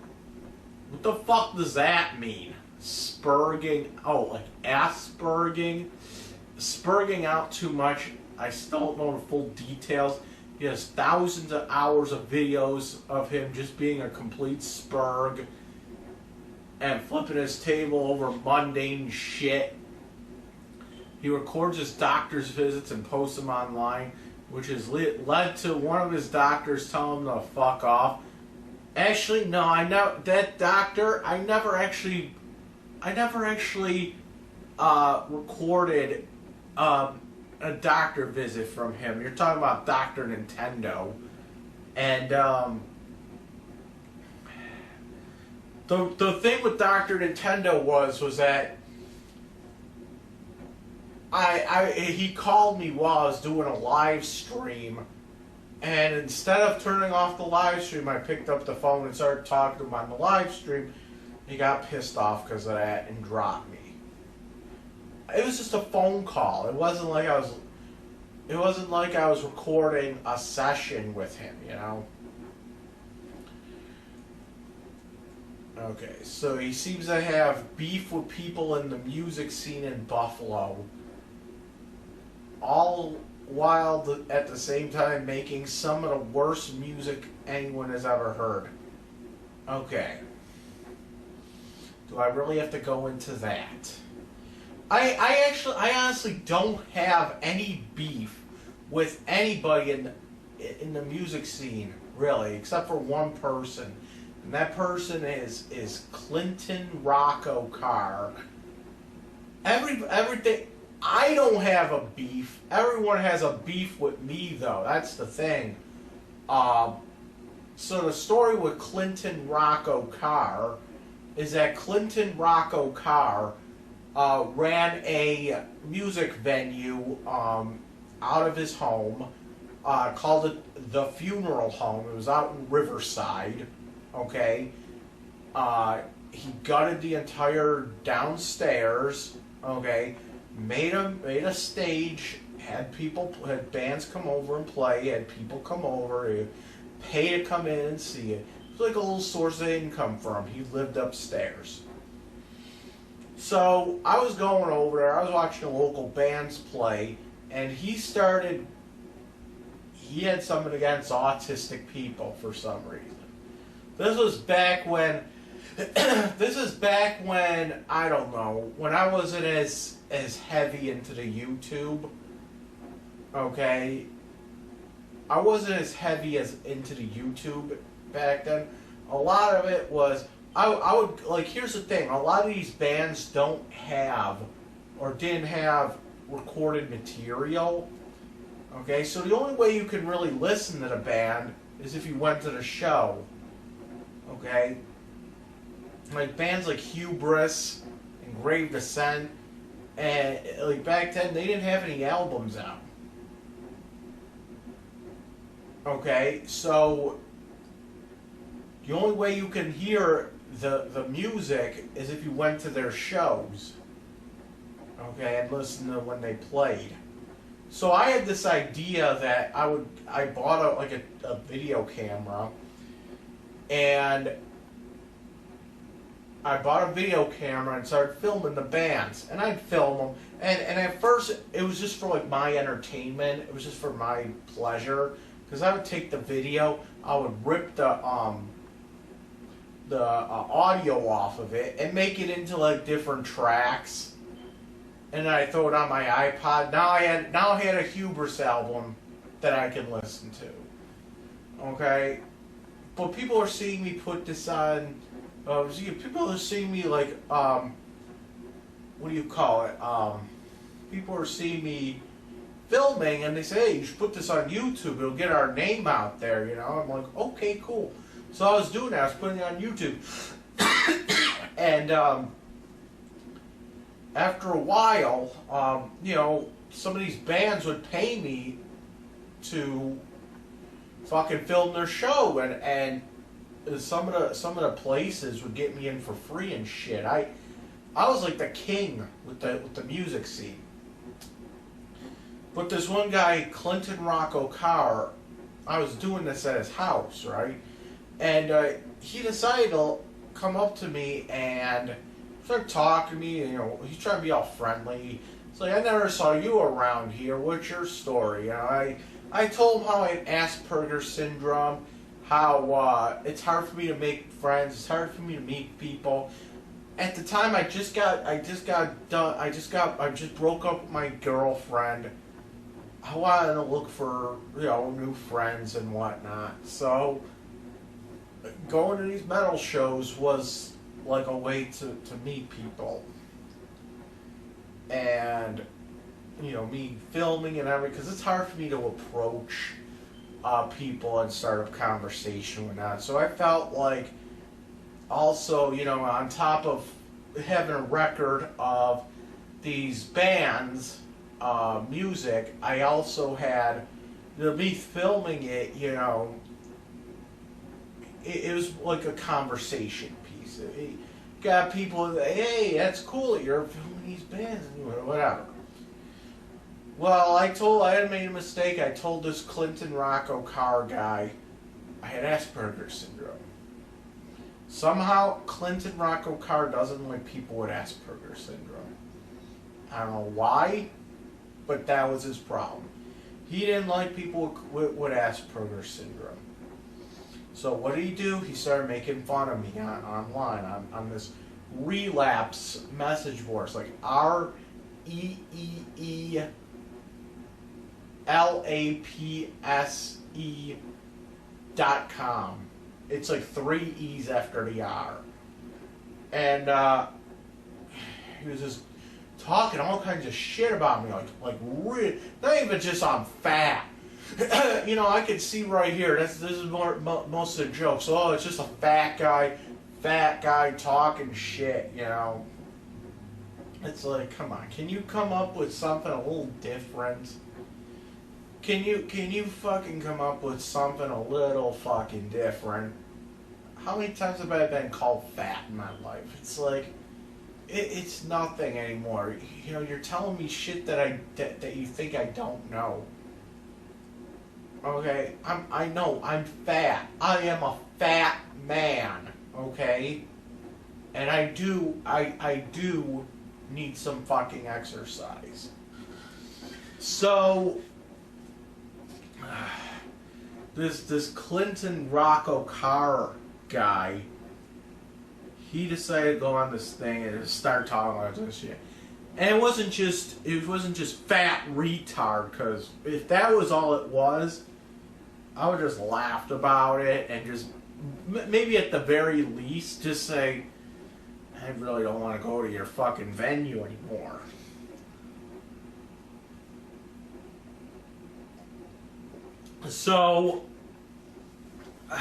S1: What the fuck does that mean? Spurging? Oh, like Asperging? Spurging out too much. I still don't know the full details. He has thousands of hours of videos of him just being a complete spurg and flipping his table over mundane shit. He records his doctor's visits and posts them online, which has led to one of his doctors telling him to fuck off. Actually, no, I know that doctor. I never actually recorded a doctor visit from him. You're talking about Dr. Nintendo, and the thing with Dr. Nintendo was that he called me while I was doing a live stream, and instead of turning off the live stream, I picked up the phone and started talking to him on the live stream. He got pissed off because of that and dropped me. It was just a phone call. It wasn't like I was recording a session with him, you know. Okay, so he seems to have beef with people in the music scene in Buffalo, all while at the same time making some of the worst music anyone has ever heard. Okay. Do I really have to go into that? I honestly don't have any beef with anybody in the music scene, really, except for one person. And that person is Clinton Rocco Carr. Everything. I don't have a beef. Everyone has a beef with me, though. That's the thing. So the story with Clinton Rocco Carr is that Clinton Rocco Carr ran a music venue out of his home, called it The Funeral Home. It was out in Riverside. Okay. He gutted the entire downstairs. Okay. Made a stage, had bands come over and play, had people come over, pay to come in and see it. It was like a little source of income for him. He lived upstairs. So I was going over there, I was watching the local bands play, and he had something against autistic people for some reason. This was back when, I don't know, when I wasn't as heavy into the YouTube, okay? I wasn't as heavy into the YouTube back then. A lot of it was, I would, like, here's the thing, a lot of these bands don't have, or didn't have, recorded material. Okay, so the only way you can really listen to the band is if you went to the show. Okay, like bands like Hubris and Grave Descent, and like back then they didn't have any albums out. Okay, so the only way you can hear the music is if you went to their shows. Okay, and listen to when they played. So I had this idea that I bought a video camera, and I bought a video camera and started filming the bands, and I'd film them, and at first it was just for like my entertainment, it was just for my pleasure, because I would take the video, I would rip the audio off of it and make it into like different tracks. And then I throw it on my iPod. Now I had a Hubris album that I can listen to. Okay? But people are seeing me put this on... people are seeing me like... what do you call it? People are seeing me filming and they say, hey, you should put this on YouTube. It'll get our name out there, you know? I'm like, okay, cool. So I was doing that. I was putting it on YouTube. And... after a while, you know, some of these bands would pay me to fucking film their show, and some of the places would get me in for free and shit. I was like the king with the music scene. But this one guy, Clinton Rocco Carr, I was doing this at his house, right? And he decided to come up to me and started talking to me, you know, he's trying to be all friendly. It's like, I never saw you around here. What's your story? You know, I told him how I had Asperger's syndrome, how it's hard for me to make friends, it's hard for me to meet people. At the time, I just broke up with my girlfriend. I wanted to look for, you know, new friends and whatnot. So going to these metal shows was like a way to meet people, and you know, me filming and everything, because it's hard for me to approach people and start a conversation with that. So I felt like also, you know, on top of having a record of these bands music, I also had, you know, me filming it, you know, it was like a conversation. You got people, hey, that's cool that you're filming these bands, whatever. Well, I had made a mistake. I told this Clinton Rocco Carr guy I had Asperger's syndrome. Somehow, Clinton Rocco Carr doesn't like people with Asperger's syndrome. I don't know why, but that was his problem. He didn't like people with Asperger's syndrome. So what did he do? He started making fun of me online on this relapse message board. It's like REELAPSE.com. It's like 3 E's after the R. And he was just talking all kinds of shit about me, like not even just I'm fat. You know, I could see right here. This is most of the jokes. Oh, it's just a fat guy talking shit. You know, it's like, come on, can you come up with something a little different? Can you fucking come up with something a little fucking different? How many times have I been called fat in my life? It's like, it's nothing anymore. You know, you're telling me shit that you think I don't know. Okay, I know I'm fat. I am a fat man. Okay, and I do need some fucking exercise. So this Clinton Rocco Carr guy, he decided to go on this thing and start talking about this shit. And it wasn't just fat retard, because if that was all it was, I would just laughed about it and just maybe at the very least just say, I really don't want to go to your fucking venue anymore. So it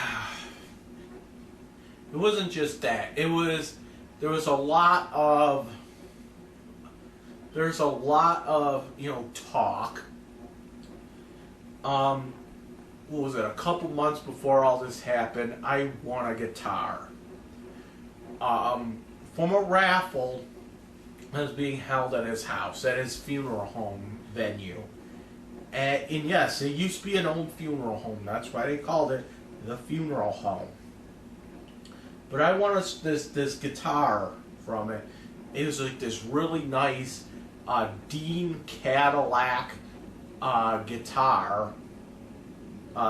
S1: wasn't just that. There was a lot of talk. What was it? A couple months before all this happened, I won a guitar from a raffle that was being held at his house, at his funeral home venue. And yes, it used to be an old funeral home. That's why they called it the funeral home. But I won this guitar from it. It was like this really nice Dean Cadillac guitar,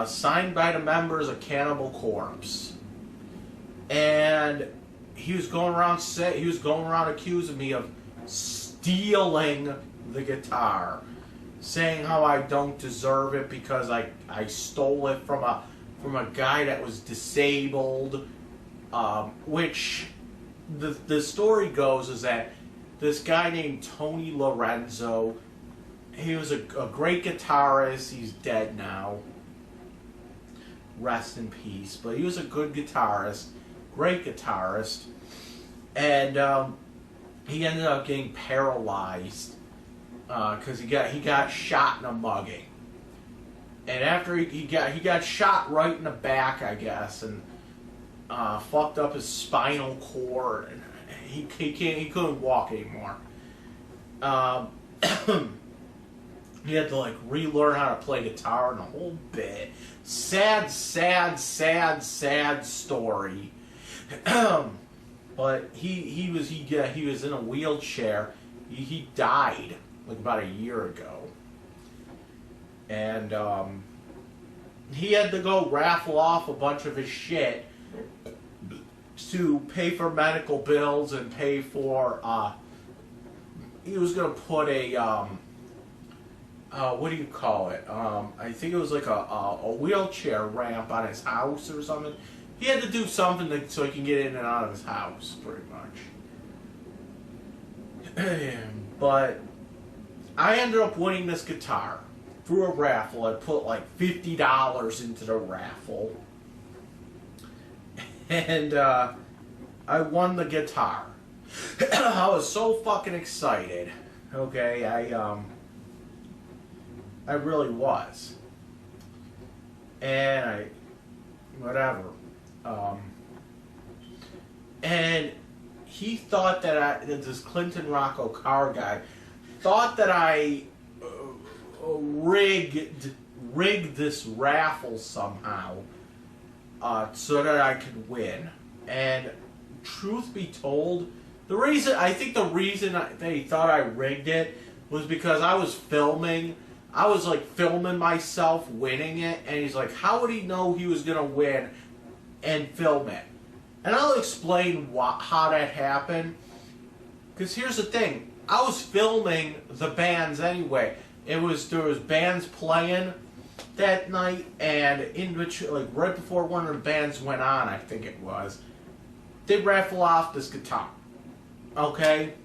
S1: signed by the members of Cannibal Corpse. And he was going around accusing me of stealing the guitar, saying how I don't deserve it because I stole it from a guy that was disabled. Which the story goes is that this guy named Tony Lorenzo, he was a great guitarist. He's dead now. Rest in peace. But he was a good guitarist, great guitarist, and he ended up getting paralyzed because he got shot in a mugging. And after he got shot right in the back, I guess, and fucked up his spinal cord, and he couldn't walk anymore. He had to like relearn how to play guitar and the whole bit. Sad story. But he was in a wheelchair. He died like about a year ago, and he had to go raffle off a bunch of his shit to pay for medical bills and pay for. He was gonna put a what do you call it? I think it was like a wheelchair ramp on his house or something. He had to do something so he can get in and out of his house, pretty much. But I ended up winning this guitar through a raffle. I put like $50 into the raffle, and I won the guitar. I was so fucking excited. Okay, I really was. And whatever. And he thought that this Clinton Rocco car guy thought that I rigged this raffle somehow so that I could win. And truth be told, the reason they thought I rigged it was because I was filming. I was like filming myself winning it, and he's like, how would he know he was gonna win and film it? And I'll explain how that happened. Because here's the thing, I was filming the bands anyway. There was bands playing that night, and in which, like right before one of the bands went on, I think it was, they raffle off this guitar. Okay,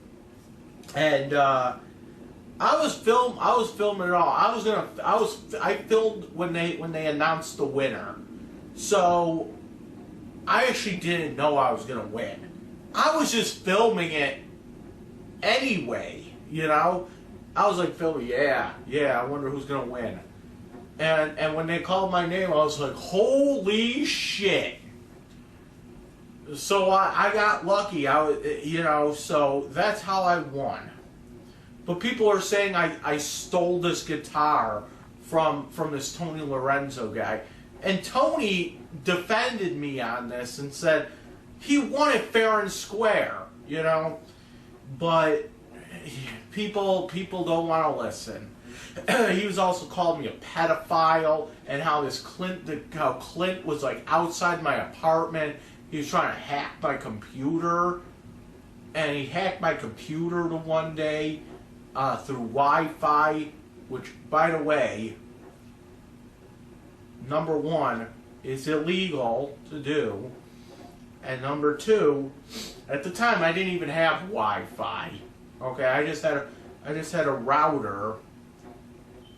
S1: and I was filming it all. I filmed when they announced the winner. So I actually didn't know I was gonna win. I was just filming it anyway, you know. I was like filming, yeah, I wonder who's gonna win. And when they called my name, I was like, holy shit. So I got lucky. So that's how I won. But people are saying I stole this guitar from this Tony Lorenzo guy. And Tony defended me on this and said he won it fair and square, you know. But people don't want to listen. He was also calling me a pedophile, and how Clint was like outside my apartment. He was trying to hack my computer, and he hacked my computer the one day through Wi-Fi, which, by the way, number one, is illegal to do, and number two, at the time I didn't even have Wi-Fi. Okay, I just had a router.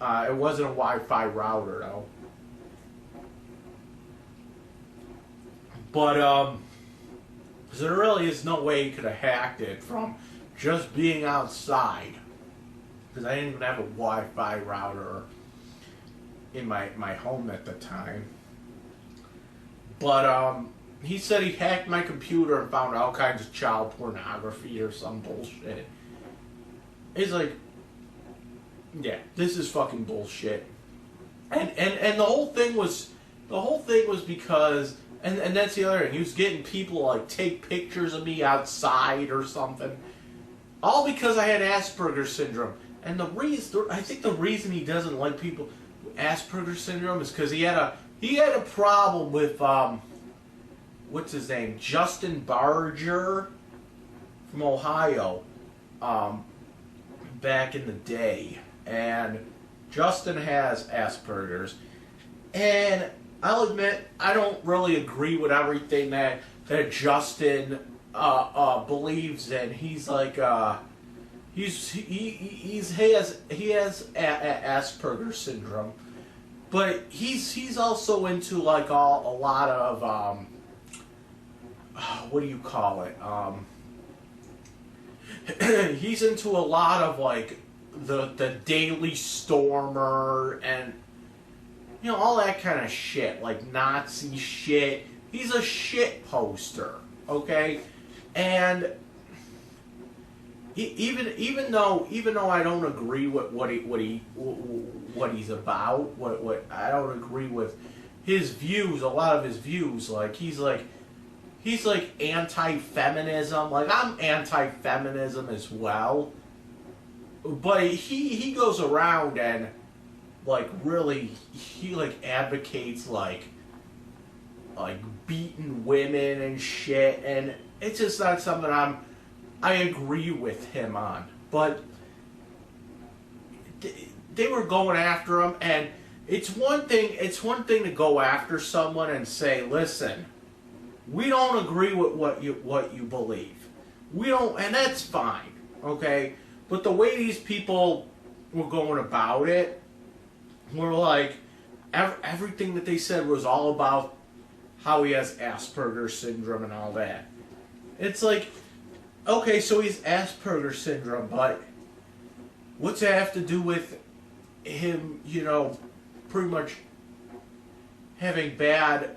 S1: It wasn't a Wi-Fi router though. But, because there really is no way you could have hacked it from just being outside. Because I didn't even have a Wi-Fi router in my home at the time. But, he said he hacked my computer and found all kinds of child pornography or some bullshit. It's like, yeah, this is fucking bullshit. And the whole thing was because, and that's the other thing, he was getting people to like take pictures of me outside or something, all because I had Asperger's syndrome. And I think the reason he doesn't like people with Asperger's syndrome is because he had a problem with what's his name, Justin Barger from Ohio, back in the day. And Justin has Asperger's, and I'll admit I don't really agree with everything that Justin believes in. He's like he has Asperger's syndrome, but he's also into like a lot of what do you call it? He's into a lot of like the Daily Stormer and all that kind of shit, like Nazi shit. He's a shit poster, okay? And even though I don't agree with what he's about, what I don't agree with his views, a lot of his views, like he's like anti-feminism. Like I'm anti-feminism as well. But he goes around and like really he like advocates like beating women and shit, and it's just not something I agree with him on. But they were going after him, and it's one thing to go after someone and say, listen, we don't agree with what you believe. We don't, and that's fine, okay? But the way these people were going about it were like, everything that they said was all about how he has Asperger's syndrome and all that. It's like, okay, so he's Asperger's syndrome, but what's that have to do with him, pretty much having bad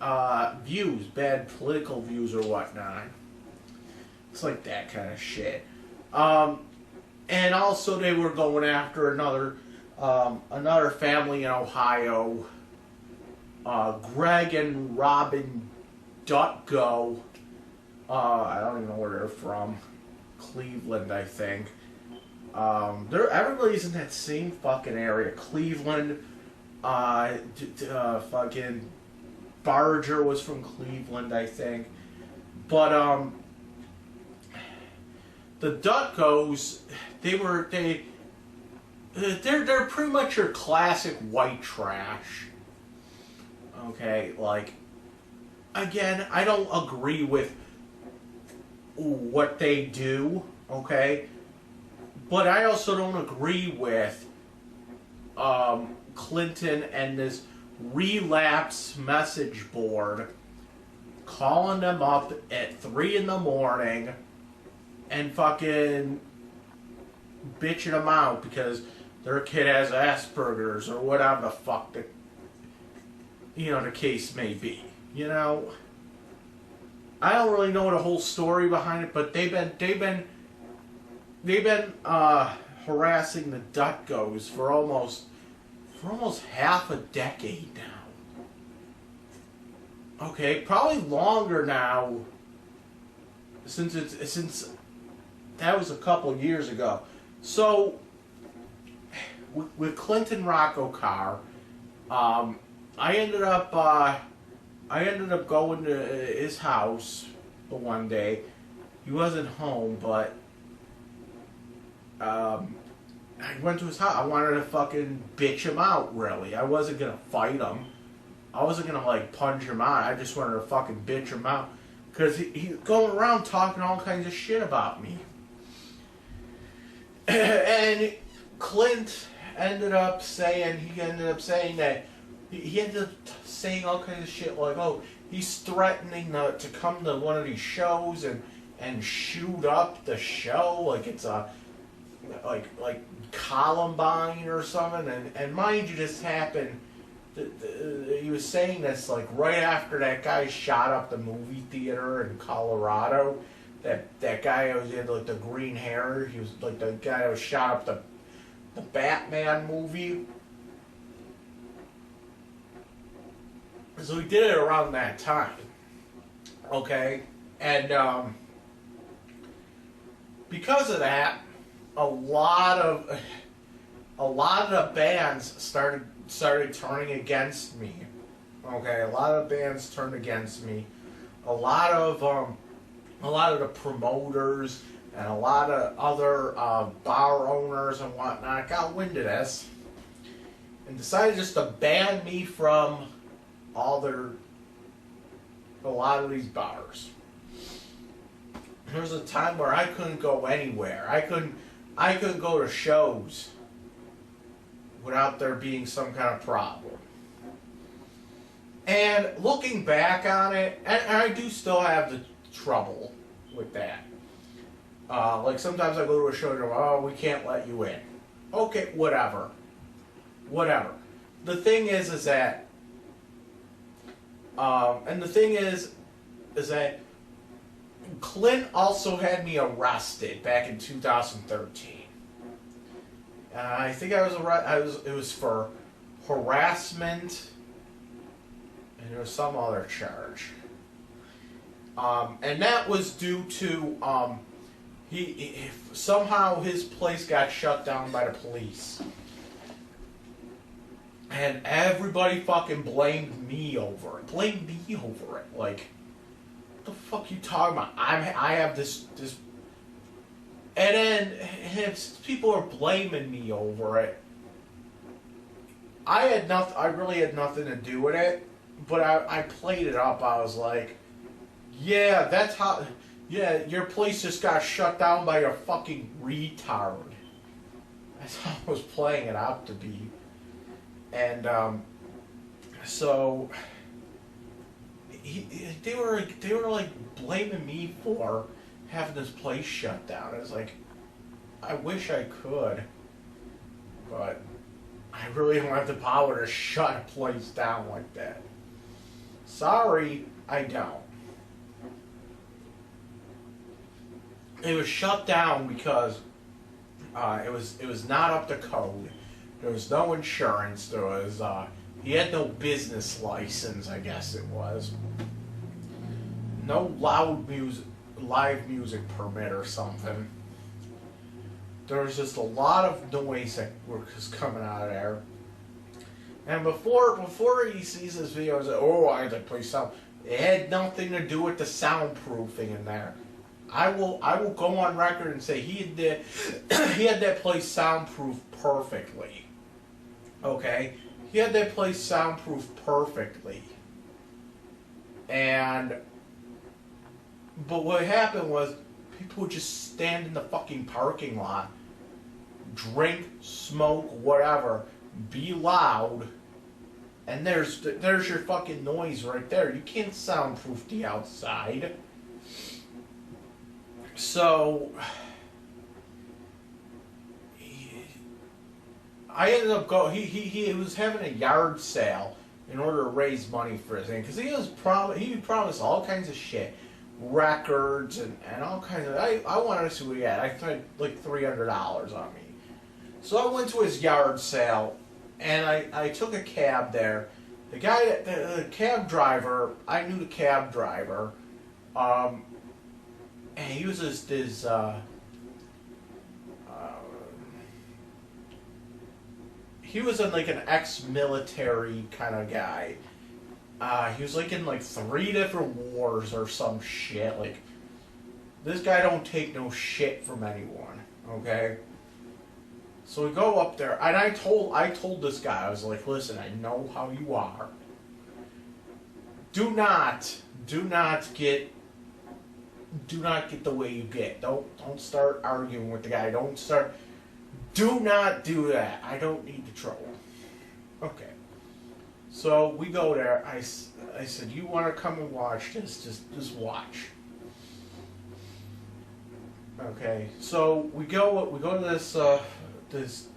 S1: views, bad political views or whatnot? It's like that kind of shit. And also they were going after another family in Ohio, Greg and Robin Dutko. I don't even know where they're from. Cleveland, I think. Everybody's in that same fucking area. Cleveland. Fucking Barger was from Cleveland, I think. But the Dutkos, they're pretty much your classic white trash. Okay, like, again, I don't agree with what they do, okay? But I also don't agree with Clinton and this relapse message board calling them up at 3 in the morning and fucking bitching them out because their kid has Asperger's or whatever the fuck the case may be. I don't really know the whole story behind it, but they've been harassing the Dutkos for almost half a decade now. Okay, probably longer now, since that was a couple years ago. So with Clinton Rocco Carr, I ended up going to his house one day. He wasn't home, but I went to his house. I wanted to fucking bitch him out, really. I wasn't gonna fight him. I wasn't gonna like punch him out. I just wanted to fucking bitch him out because he's going around talking all kinds of shit about me. And Clint ended up saying that he ended up saying all kinds of shit like, oh, he's threatening to come to one of these shows and shoot up the show like it's a like Columbine or something. And mind you, this happened. He was saying this like right after that guy shot up the movie theater in Colorado. That guy who had like the green hair. He was like the guy who shot up the Batman movie. So he did it around that time. Okay? And because of that, a lot of the bands started turning against me. Okay, a lot of bands turned against me. A lot of the promoters and a lot of other bar owners and whatnot got wind of this and decided just to ban me from a lot of these bars. There was a time where I couldn't go anywhere. I couldn't go to shows without there being some kind of problem. And looking back on it, and I do still have the trouble with that. Like sometimes I go to a show and go, oh, we can't let you in. Okay, whatever. The thing is that and the thing is that Clint also had me arrested back in 2013. I think it was for harassment, and there was some other charge. And that was due to somehow his place got shut down by the police. And everybody fucking blamed me over it. Like, what the fuck you talking about? I have this, and then people are blaming me over it. I really had nothing to do with it, but I played it up. I was like, yeah, that's how. Yeah, your place just got shut down by a fucking retard. That's how I was playing it out to be. And so they were like blaming me for having this place shut down. It's like, I wish I could, but I really don't have the power to shut a place down like that. Sorry, I don't. It was shut down because it was not up to code. There was no insurance. There was he had no business license, I guess it was. No live music permit or something. There was just a lot of noise that was coming out of there. And before he sees this video, he's like, oh, I had to play sound. It had nothing to do with the soundproofing in there. I will go on record and say he had that place soundproof perfectly. Okay? He had that place soundproof perfectly. But what happened was people would just stand in the fucking parking lot, drink, smoke, whatever, be loud, and there's your fucking noise right there. You can't soundproof the outside. So I ended up going. He was having a yard sale in order to raise money for his thing, because he promised all kinds of shit, records and all kinds of. I wanted to see what he had. I had like $300 on me, so I went to his yard sale, and I took a cab there. The guy, the cab driver, I knew the cab driver. And he was he was like an ex-military kind of guy. He was like in like 3 different wars or some shit. Like, this guy don't take no shit from anyone. Okay. So we go up there, and I told this guy, I was like, listen, I know how you are. Do not get the way you get. Don't start arguing with the guy. Do not do that. I don't need the trouble. Okay. So we go there. I said, you want to come and watch this? Just watch. Okay. So we go to this this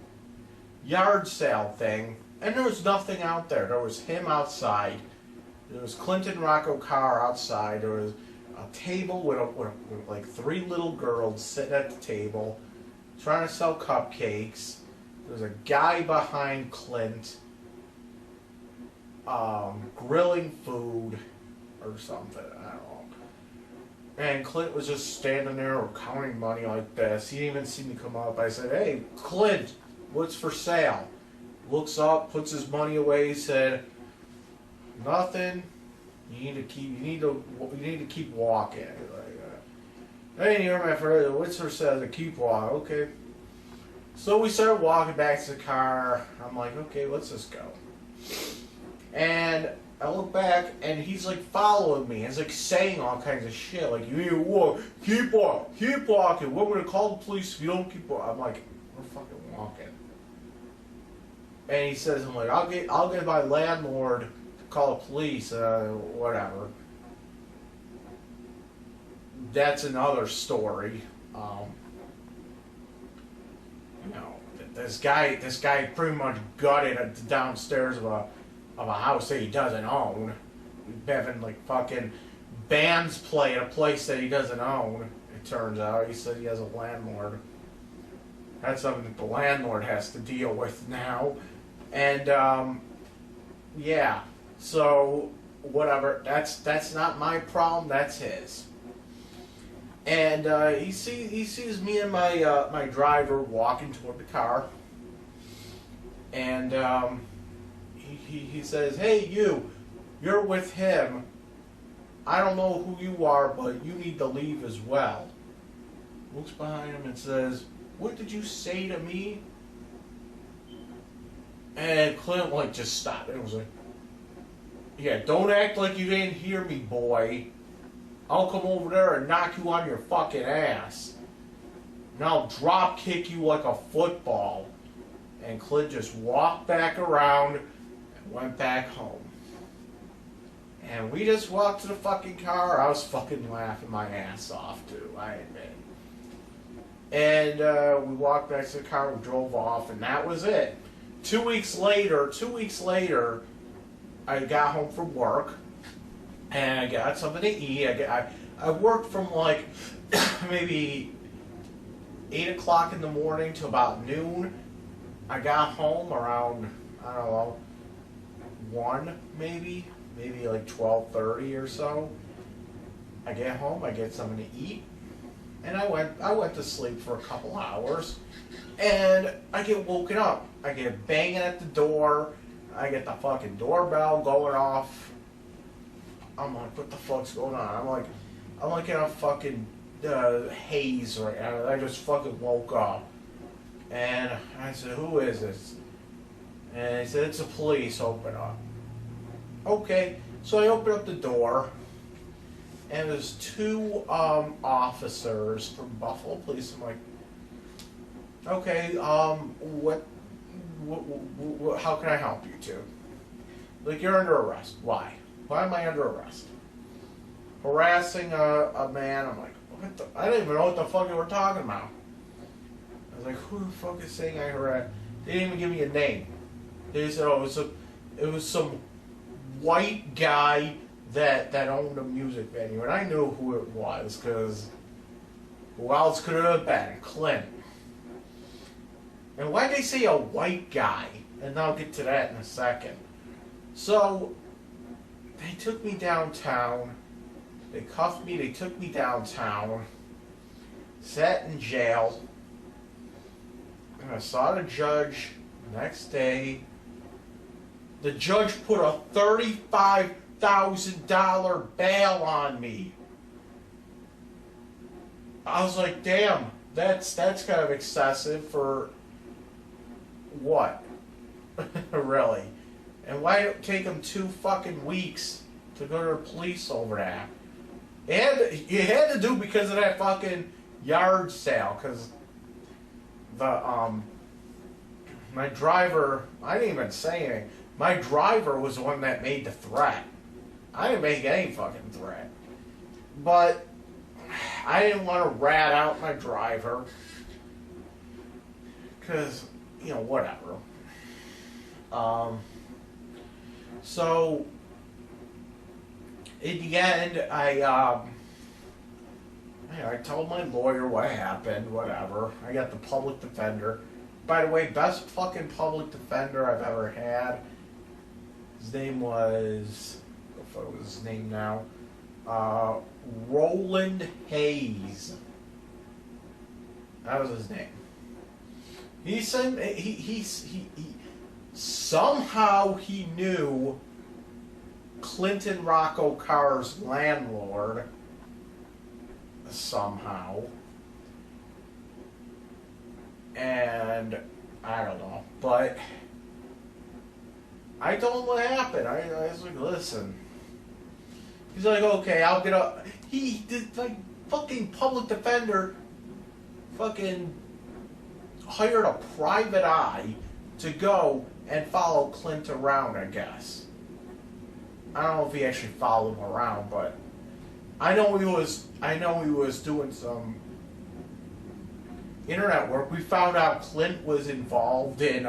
S1: yard sale thing, and there was nothing out there. There was him outside. There was Clinton Rocco car outside. There was a table with like 3 little girls sitting at the table trying to sell cupcakes. There was a guy behind Clint grilling food or something. I don't know. And Clint was just standing there counting money like this. He didn't even see me come up. I said, "Hey, Clint, what's for sale?" Looks up, puts his money away. He said, "Nothing. You need to keep walking." I didn't hear my friend. What's for sale? Keep walking. Okay. So we started walking back to the car. I'm like, okay, let's just go. And I look back, and he's like following me. He's like saying all kinds of shit, like, "You need to walk. Keep walking. We're gonna call the police if you don't keep walking." I'm like, "We're fucking walking." And he says, "I'm like, I'll get my landlord to call the police, whatever." That's another story. You know, this guy pretty much gutted the downstairs of a house that he doesn't own. Having like fucking bands play at a place that he doesn't own. It turns out he said he has a landlord. That's something that the landlord has to deal with now. And yeah, so whatever. That's not my problem. That's his. And he sees me and my driver walking toward the car, and he says, "Hey, you're with him. I don't know who you are, but you need to leave as well." Looks behind him and says, "What did you say to me?" And Clint like just stopped. It was like, "Yeah, don't act like you didn't hear me, boy. I'll come over there and knock you on your fucking ass. And I'll drop kick you like a football." And Clint just walked back around and went back home. And we just walked to the fucking car. I was fucking laughing my ass off too, I admit. And we walked back to the car, we drove off, and that was it. 2 weeks later, I got home from work. And I got something to eat. I worked from like maybe 8 o'clock in the morning to about noon. I got home around, I don't know, 1 maybe like 12:30 or so. I get home, I get something to eat, and I went to sleep for a couple hours, and I get woken up. I get banging at the door. I get the fucking doorbell going off. I'm like, what the fuck's going on? I'm like in a fucking haze right now. I just fucking woke up. And I said, "Who is this?" And he said, "It's the police, open up." Okay, so I open up the door, and there's 2 officers from Buffalo Police. I'm like, okay, what, how can I help you two? Like, "You're under arrest." "Why? Why am I under arrest?" "Harassing a man." I'm like, what the? I didn't even know what the fuck they were talking about. I was like, who the fuck is saying I harassed? They didn't even give me a name. They said, "Oh, it was some white guy that owned a music venue," and I knew who it was because who else could it have been? Clint. And why'd they say a white guy? And I'll get to that in a second. So they took me downtown. They cuffed me. They took me downtown. Sat in jail. And I saw the judge the next day. The judge put a $35,000 bail on me. I was like, damn, that's kind of excessive for what? Really? And why did it take them 2 fucking weeks to go to the police over that? And it had to do because of that fucking yard sale, because the my driver, I didn't even say anything. My driver was the one that made the threat. I didn't make any fucking threat. But I didn't want to rat out my driver. Because, you know, whatever. So, in the end, I told my lawyer what happened, whatever. I got the public defender. By the way, best fucking public defender I've ever had. His name was, what was his name now? Roland Hayes. That was his name. He said he somehow he knew Clinton Rocco Carr's landlord. Somehow. And I don't know, but I told him what happened. I was like, listen. He's like, okay, I'll get up. He did, like, fucking public defender fucking hired a private eye to go and follow Clint around, I guess. I don't know if he actually followed him around, but I know he was doing some internet work. We found out Clint was involved in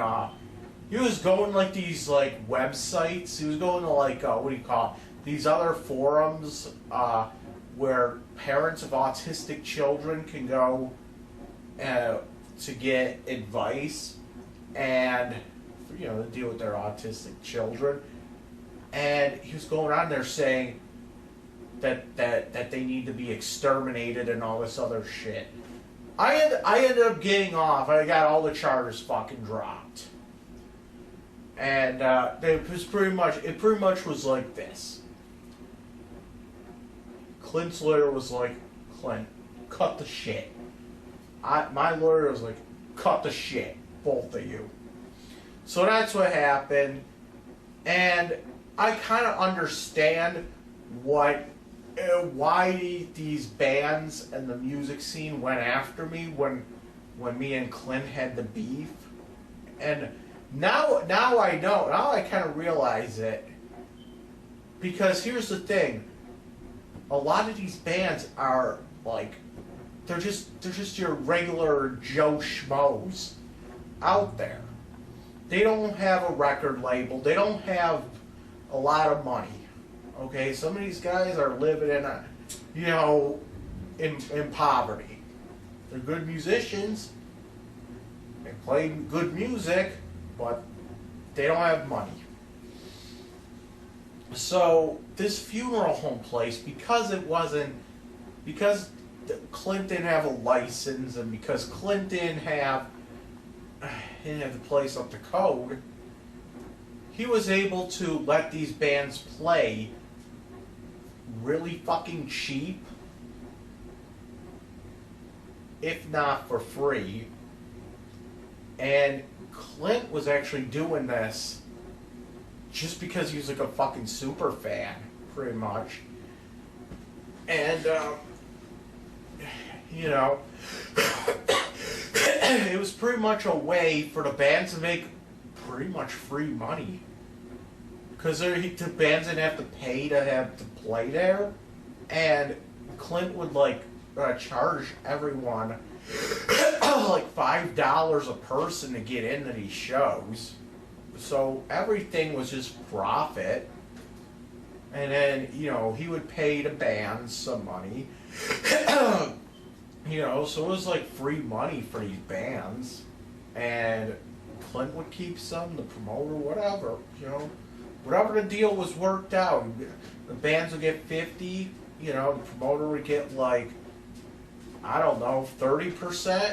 S1: he was going like these like websites. He was going to like what do you call it? These other forums where parents of autistic children can go to get advice and you know to deal with their autistic children. And he was going on there saying that they need to be exterminated and all this other shit. I ended up getting off. I got all the charges fucking dropped. And it pretty much was like this. Clint's lawyer was like, Clint, cut the shit. My lawyer was like, cut the shit, both of you. So that's what happened. And I kind of understand why these bands and the music scene went after me when me and Clint had the beef. And now I know. Now I kind of realize it. Because here's the thing. A lot of these bands are like they're just your regular Joe Schmoes out there. They don't have a record label. They don't have a lot of money. Okay, some of these guys are living in poverty. They're good musicians. They play good music, but they don't have money. So this funeral home place, because Clint didn't have a license, and because Clint didn't have the place up to code, he was able to let these bands play really fucking cheap, if not for free. And Clint was actually doing this just because he was like a fucking super fan, pretty much. And it was pretty much a way for the bands to make pretty much free money. Because the bands didn't have to pay to play there. And Clint would charge everyone like $5 a person to get into these shows. So everything was just profit. And then, he would pay the bands some money. So it was like free money for these bands. And Clint would keep some, the promoter, whatever, Whatever the deal was worked out. The bands would get 50, the promoter would get 30%,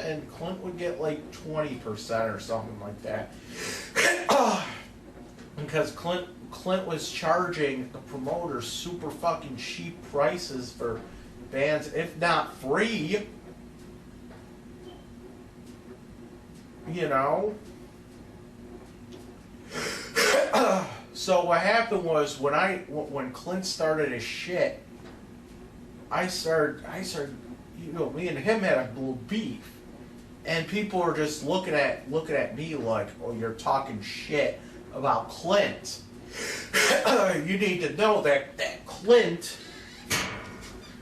S1: and Clint would get 20% or something like that. Because Clint was charging the promoters super fucking cheap prices for bands, if not free. So what happened was when Clint started his shit, I started, me and him had a little beef, and people were just looking at me like, oh, you're talking shit about Clint. You need to know that Clint...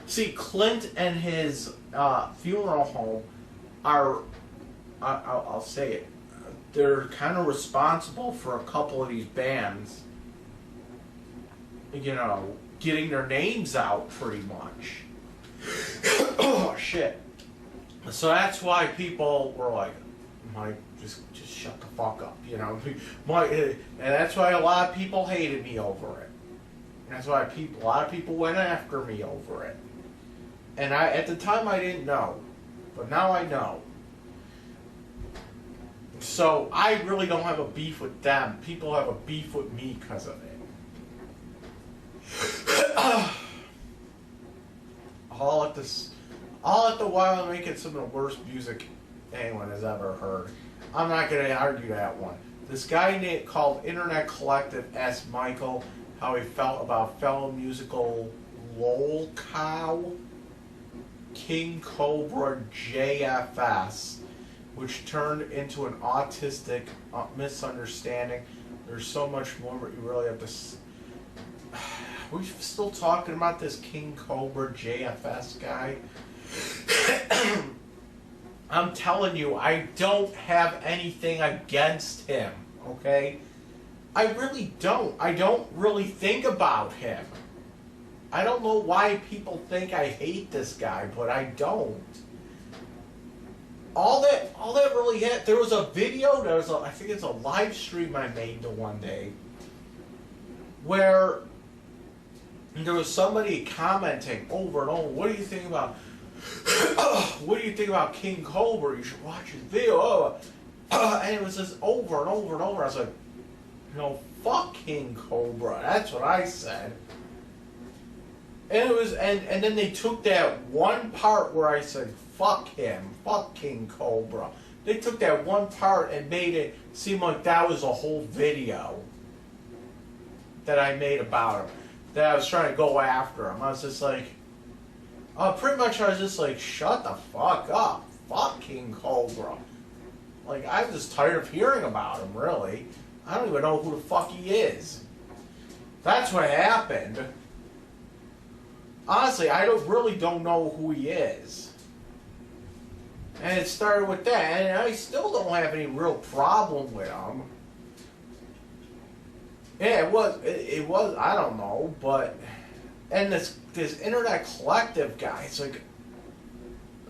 S1: See, Clint and his funeral home are... I'll say it. They're kind of responsible for a couple of these bands, you know, getting their names out pretty much. Oh, shit. So that's why people were like, Mike, just shut the fuck up, you know. And that's why a lot of people hated me over it. That's why a lot of people went after me over it. And at the time I didn't know, but now I know. So I really don't have a beef with them. People have a beef with me because of it. All at the while I'm making some of the worst music anyone has ever heard. I'm not going to argue that one. This guy called Internet Collective asked Michael how he felt about fellow musical Lol Cow, King Cobra JFS, which turned into an autistic misunderstanding. There's so much more, but you really have to... We're still talking about this King Cobra JFS guy? I'm telling you, I don't have anything against him, okay? I really don't. I don't really think about him. I don't know why people think I hate this guy, but I don't. All that really had, there was a video, I think it's a live stream I made the one day, where there was somebody commenting over and over, what do you think about King Cobra? You should watch his video. And it was just over and over and over. I was like, no, fuck King Cobra. That's what I said. And it was, and then they took that one part where I said, fuck him, fuck King Cobra. They took that one part and made it seem like that was a whole video that I made about him. That I was trying to go after him. I was just like, pretty much I was just like, shut the fuck up. Fuck King Cobra. Like, I'm just tired of hearing about him, really. I don't even know who the fuck he is. That's what happened. Honestly, I really don't know who he is. And it started with that, and I still don't have any real problem with him. Yeah, it was, I don't know, but, and this Internet Collective guy, it's like,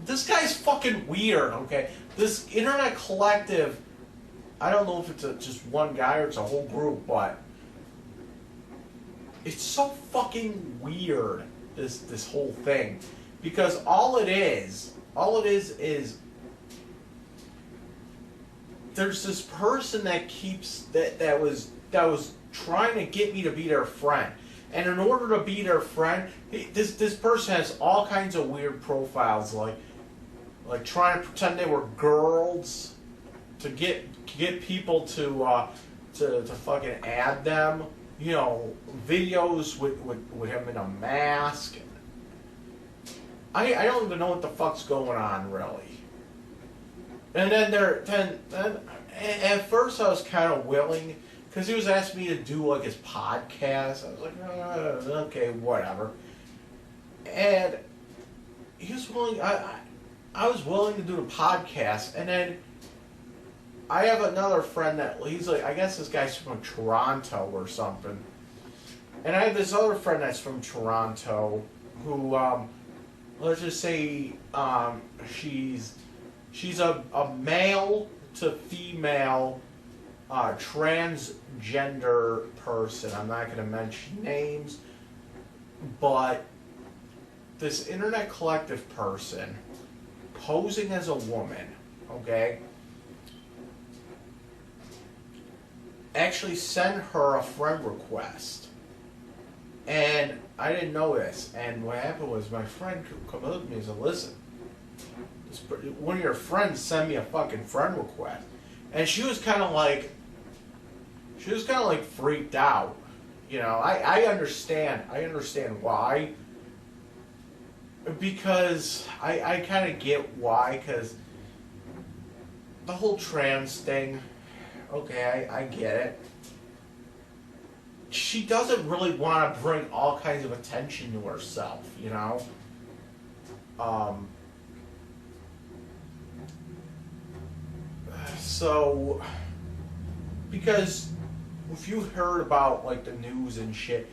S1: this guy's fucking weird, okay? This Internet Collective, I don't know if it's just one guy or it's a whole group, but it's so fucking weird, this whole thing. Because all it is there's this person that that was trying to get me to be their friend. And in order to be their friend, this person has all kinds of weird profiles, like trying to pretend they were girls to get people to fucking add them. You know, videos with him in a mask. I don't even know what the fuck's going on, really. And then at first I was kind of willing, because he was asking me to do like his podcast. I was like, okay, whatever. And he was willing. I was willing to do the podcast, and then I have another friend that he's like, I guess this guy's from Toronto or something. And I have this other friend that's from Toronto who, let's just say, she's a male to female transgender person. I'm not going to mention names, but this Internet Collective person posing as a woman, okay, actually sent her a friend request. And I didn't know this. And what happened was my friend come up to me and said, listen, one of your friends sent me a fucking friend request. And she was kind of like freaked out. You know, I understand why. Because I kind of get why, because the whole trans thing, okay, I get it. she doesn't really want to bring all kinds of attention to herself, you know? So, because if you heard about like the news and shit,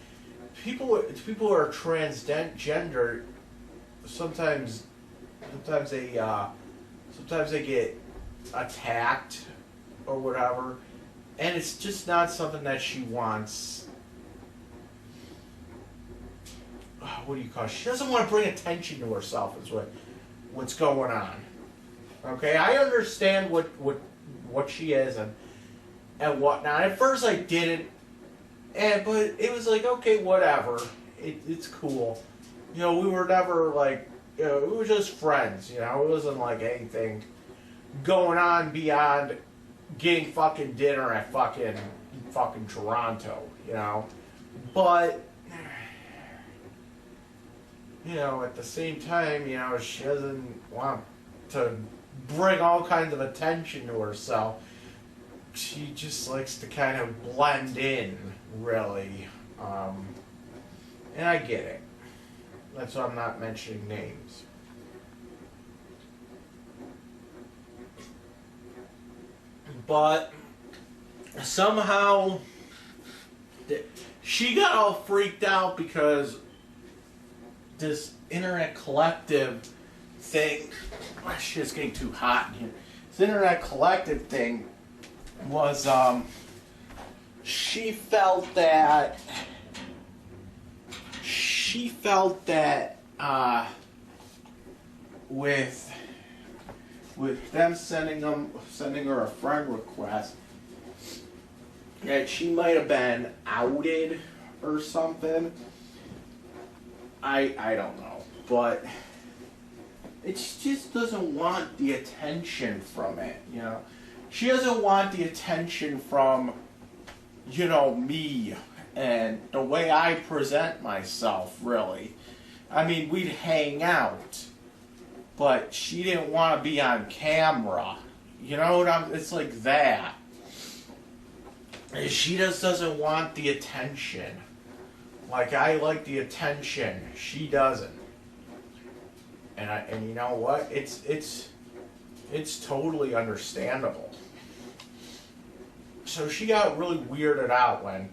S1: people who are transgender sometimes they get attacked or whatever, and it's just not something that she wants. What do you call it? She doesn't want to bring attention to herself is what's going on. Okay, I understand what she is and whatnot. At first I didn't, but it was like, okay, whatever. It's cool. You know, we were never like, you know, we were just friends. You know, it wasn't like anything going on beyond getting fucking dinner at fucking Toronto. You know, but you know, at the same time, you know, she doesn't want to bring all kinds of attention to herself. She just likes to kind of blend in, really. And I get it. That's why I'm not mentioning names. But somehow she got all freaked out because this internet collective thing, my shit's getting too hot in here. This internet collective thing was, she felt that with them sending her a friend request, that she might have been outed or something. I don't know, but it just doesn't want the attention from it, you know. She doesn't want the attention from, you know, me and the way I present myself, really. I mean, we'd hang out, but she didn't want to be on camera. You know what it's like that. She just doesn't want the attention. Like, I like the attention. She doesn't. And you know what? It's totally understandable. So she got really weirded out when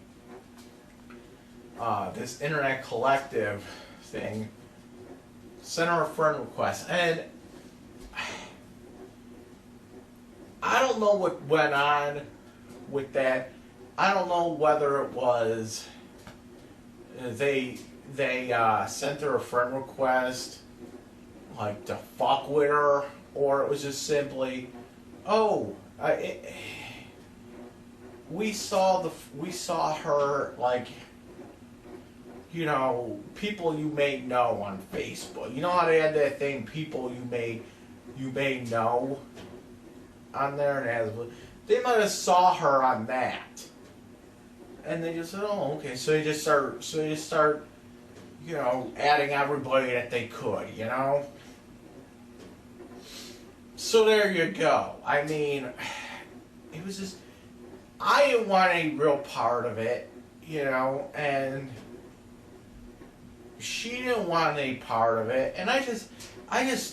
S1: this internet collective thing sent her a friend request. And I don't know what went on with that. I don't know whether it was they sent her a friend request like to fuck with her, or it was just simply, oh, we saw her, like, you know, people you may know on Facebook. You know how they had that thing, people you may know on there, and it has, they might have saw her on that, and they just said, oh, okay. So they just start, you know, adding everybody that they could, you know. So there you go. I mean, it was just, I didn't want any real part of it, you know, and she didn't want any part of it, and I just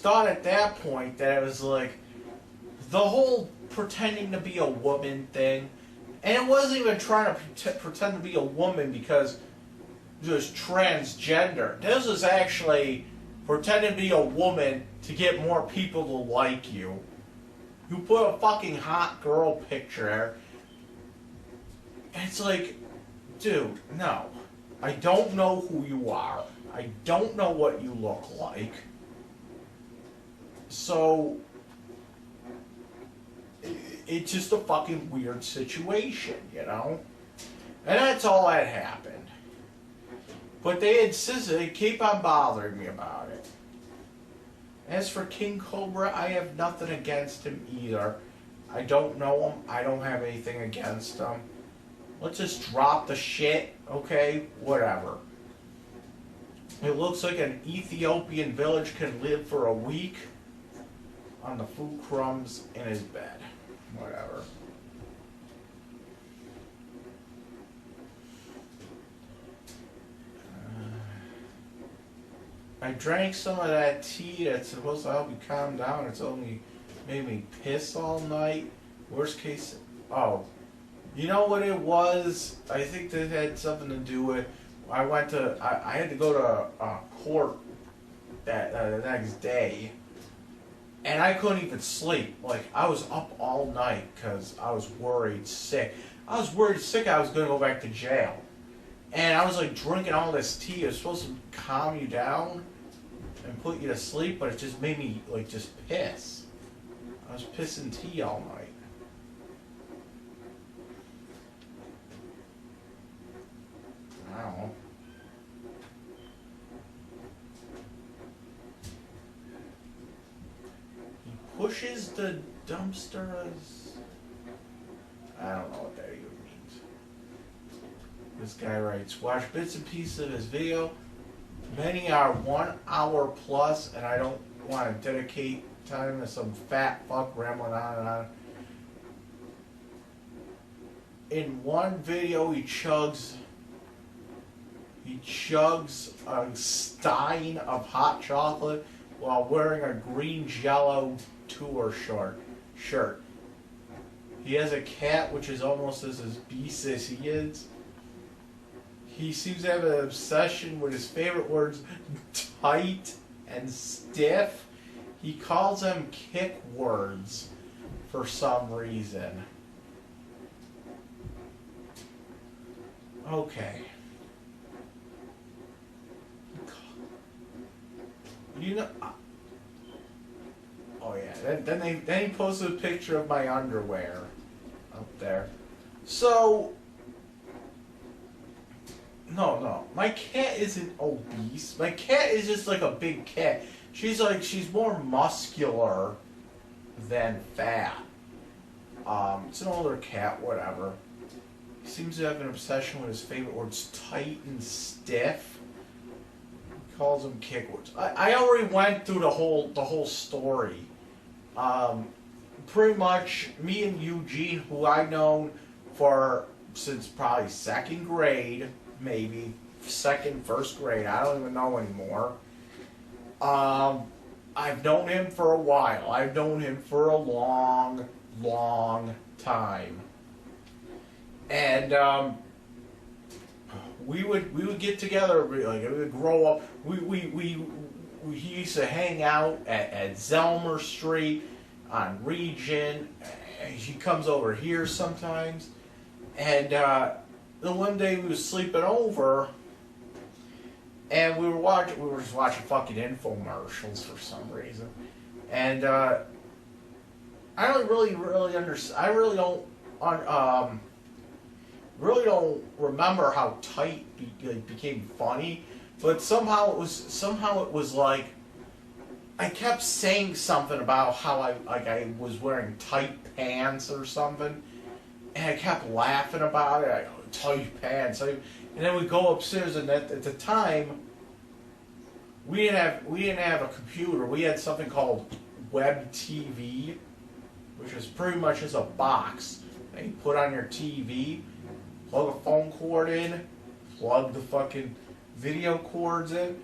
S1: thought at that point that it was like the whole pretending to be a woman thing, and it wasn't even trying to pretend to be a woman because it was transgender. This was actually pretending to be a woman to get more people to like you. You put a fucking hot girl picture there. And it's like, dude, no. I don't know who you are. I don't know what you look like. So, it's just a fucking weird situation, you know? And that's all that happened. But they insisted, they keep on bothering me about it. As for King Cobra, I have nothing against him either. I don't know him. I don't have anything against him. Let's just drop the shit, okay? Whatever. It looks like an Ethiopian village can live for a week on the food crumbs in his bed. Whatever. I drank some of that tea that's supposed to help me calm down. It's only made me piss all night. Worst case, oh, you know what it was? I think that had something to do with. I had to go to court that the next day, and I couldn't even sleep. Like, I was up all night because I was worried sick. I was worried sick I was going to go back to jail. And I was like drinking all this tea. It was supposed to calm you down and put you to sleep, but it just made me like just piss. I was pissing tea all night. I don't know. He pushes the dumpster as... I don't know what that even means. This guy writes, watch bits and pieces of his video. Many are 1 hour plus, and I don't want to dedicate time to some fat fuck rambling on and on. In one video, he chugs a stein of hot chocolate while wearing a green Jello tour shirt. He has a cat which is almost as beast as he is. He seems to have an obsession with his favorite words, tight and stiff. He calls them kick words for some reason. Okay. You know... Oh yeah, then he posted a picture of my underwear up there. So... No, my cat isn't obese. My cat is just like a big cat. She's more muscular than fat. It's an older cat, whatever. He seems to have an obsession with his favorite words, tight and stiff. He calls them kick words. I already went through the whole story. Pretty much, me and Eugene, who I've known since probably second grade, maybe first grade, I don't even know anymore. I've known him for a while. I've known him for a long, long time. And we would get together, like we would grow up. He used to hang out at Zelmer Street on Regent. He comes over here sometimes, and then one day we was sleeping over, and we were just watching fucking infomercials for some reason, and I don't really understand. I really don't remember how tight became funny, but somehow it was like I kept saying something about how I was wearing tight pants or something, and I kept laughing about it. I go, tight pants. And then we go upstairs, and at the time, we didn't have a computer. We had something called web TV, which was pretty much just a box that you put on your TV, plug a phone cord in, plug the fucking video cords in,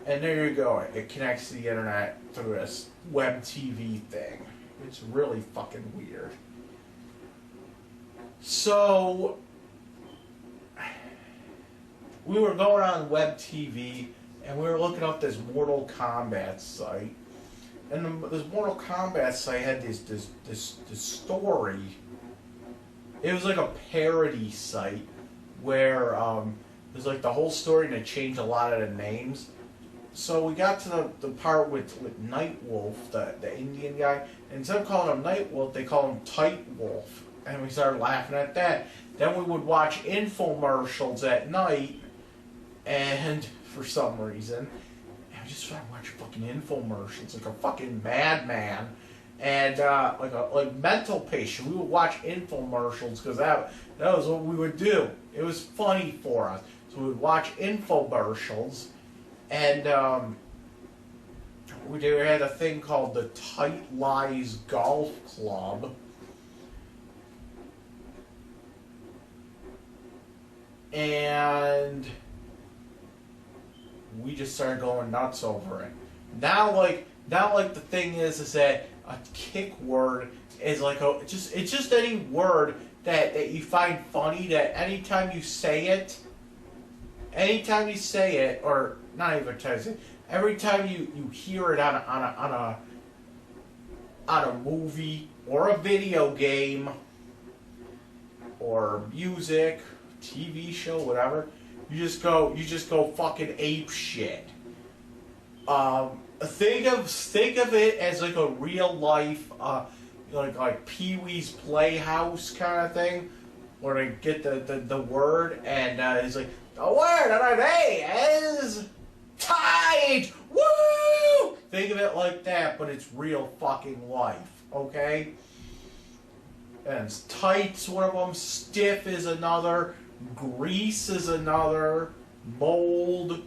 S1: and there you go. It connects to the internet through this web TV thing. It's really fucking weird. So we were going on web TV, and we were looking up this Mortal Kombat site. And this Mortal Kombat site had this story. It was like a parody site where it was like the whole story, and it changed a lot of the names. So we got to the part with Nightwolf, the Indian guy, and instead of calling him Nightwolf, they call him Tight Wolf. And we started laughing at that. Then we would watch infomercials at night, and for some reason, I just started watching fucking infomercials like a fucking madman, and like mental patient. We would watch infomercials because that was what we would do. It was funny for us. So we would watch infomercials, and we had a thing called the Tight Lies Golf Club. And we just started going nuts over it. Now the thing is that a kick word is like it's just any word that you find funny, that anytime you say it, or not even time, every time you hear it on a movie or a video game or music, TV show, whatever, you just go fucking ape shit. Think of it as like a real life, like Pee-wee's Playhouse kind of thing, where they get the word, and it's like, the word of the day is tight. Woo! Think of it like that, but it's real fucking life, okay? And tight's one of them. Stiff is another. Grease is another. Mold.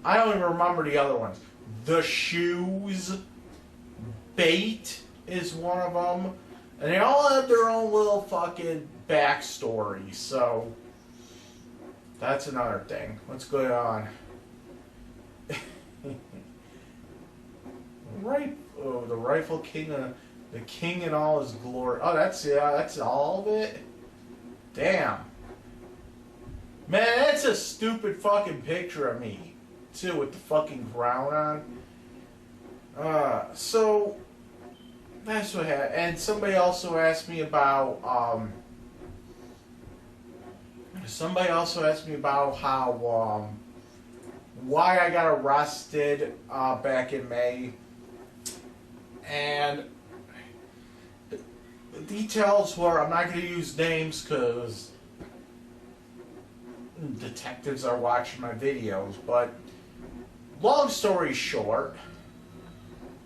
S1: I don't even remember the other ones. The shoes. Bait is one of them. And they all have their own little fucking backstory. So, that's another thing. What's going on? Right. Oh, the Rifle King, the King in all his glory. Oh, that's all of it? Damn. Man, that's a stupid fucking picture of me, too, with the fucking crown on. So, that's what happened. And somebody also asked me about, how, why I got arrested, back in May. And the details were, I'm not going to use names because detectives are watching my videos, but long story short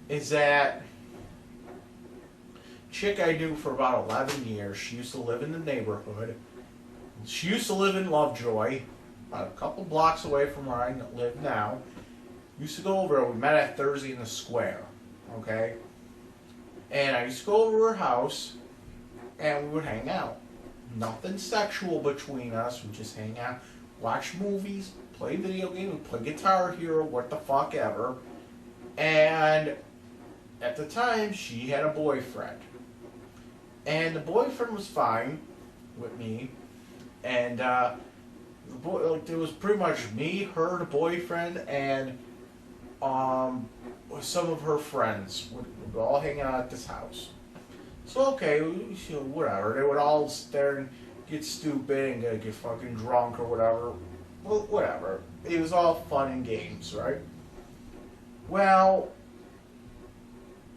S1: is that chick I knew for about 11 years, she used to live in the neighborhood. She used to live in Lovejoy, about a couple blocks away from where I live now. Used to go over, we met at Thursday in the Square, okay? And I used to go over to her house, and we would hang out. Nothing sexual between us, we just hang out, watch movies, play video games, play Guitar Hero, what the fuck ever. And at the time, she had a boyfriend. And the boyfriend was fine with me. And it was pretty much me, her, the boyfriend, and some of her friends would all hang out at this house. So okay, whatever. They would all sit there and get stupid and get fucking drunk or whatever. Well, whatever. It was all fun and games, right? Well,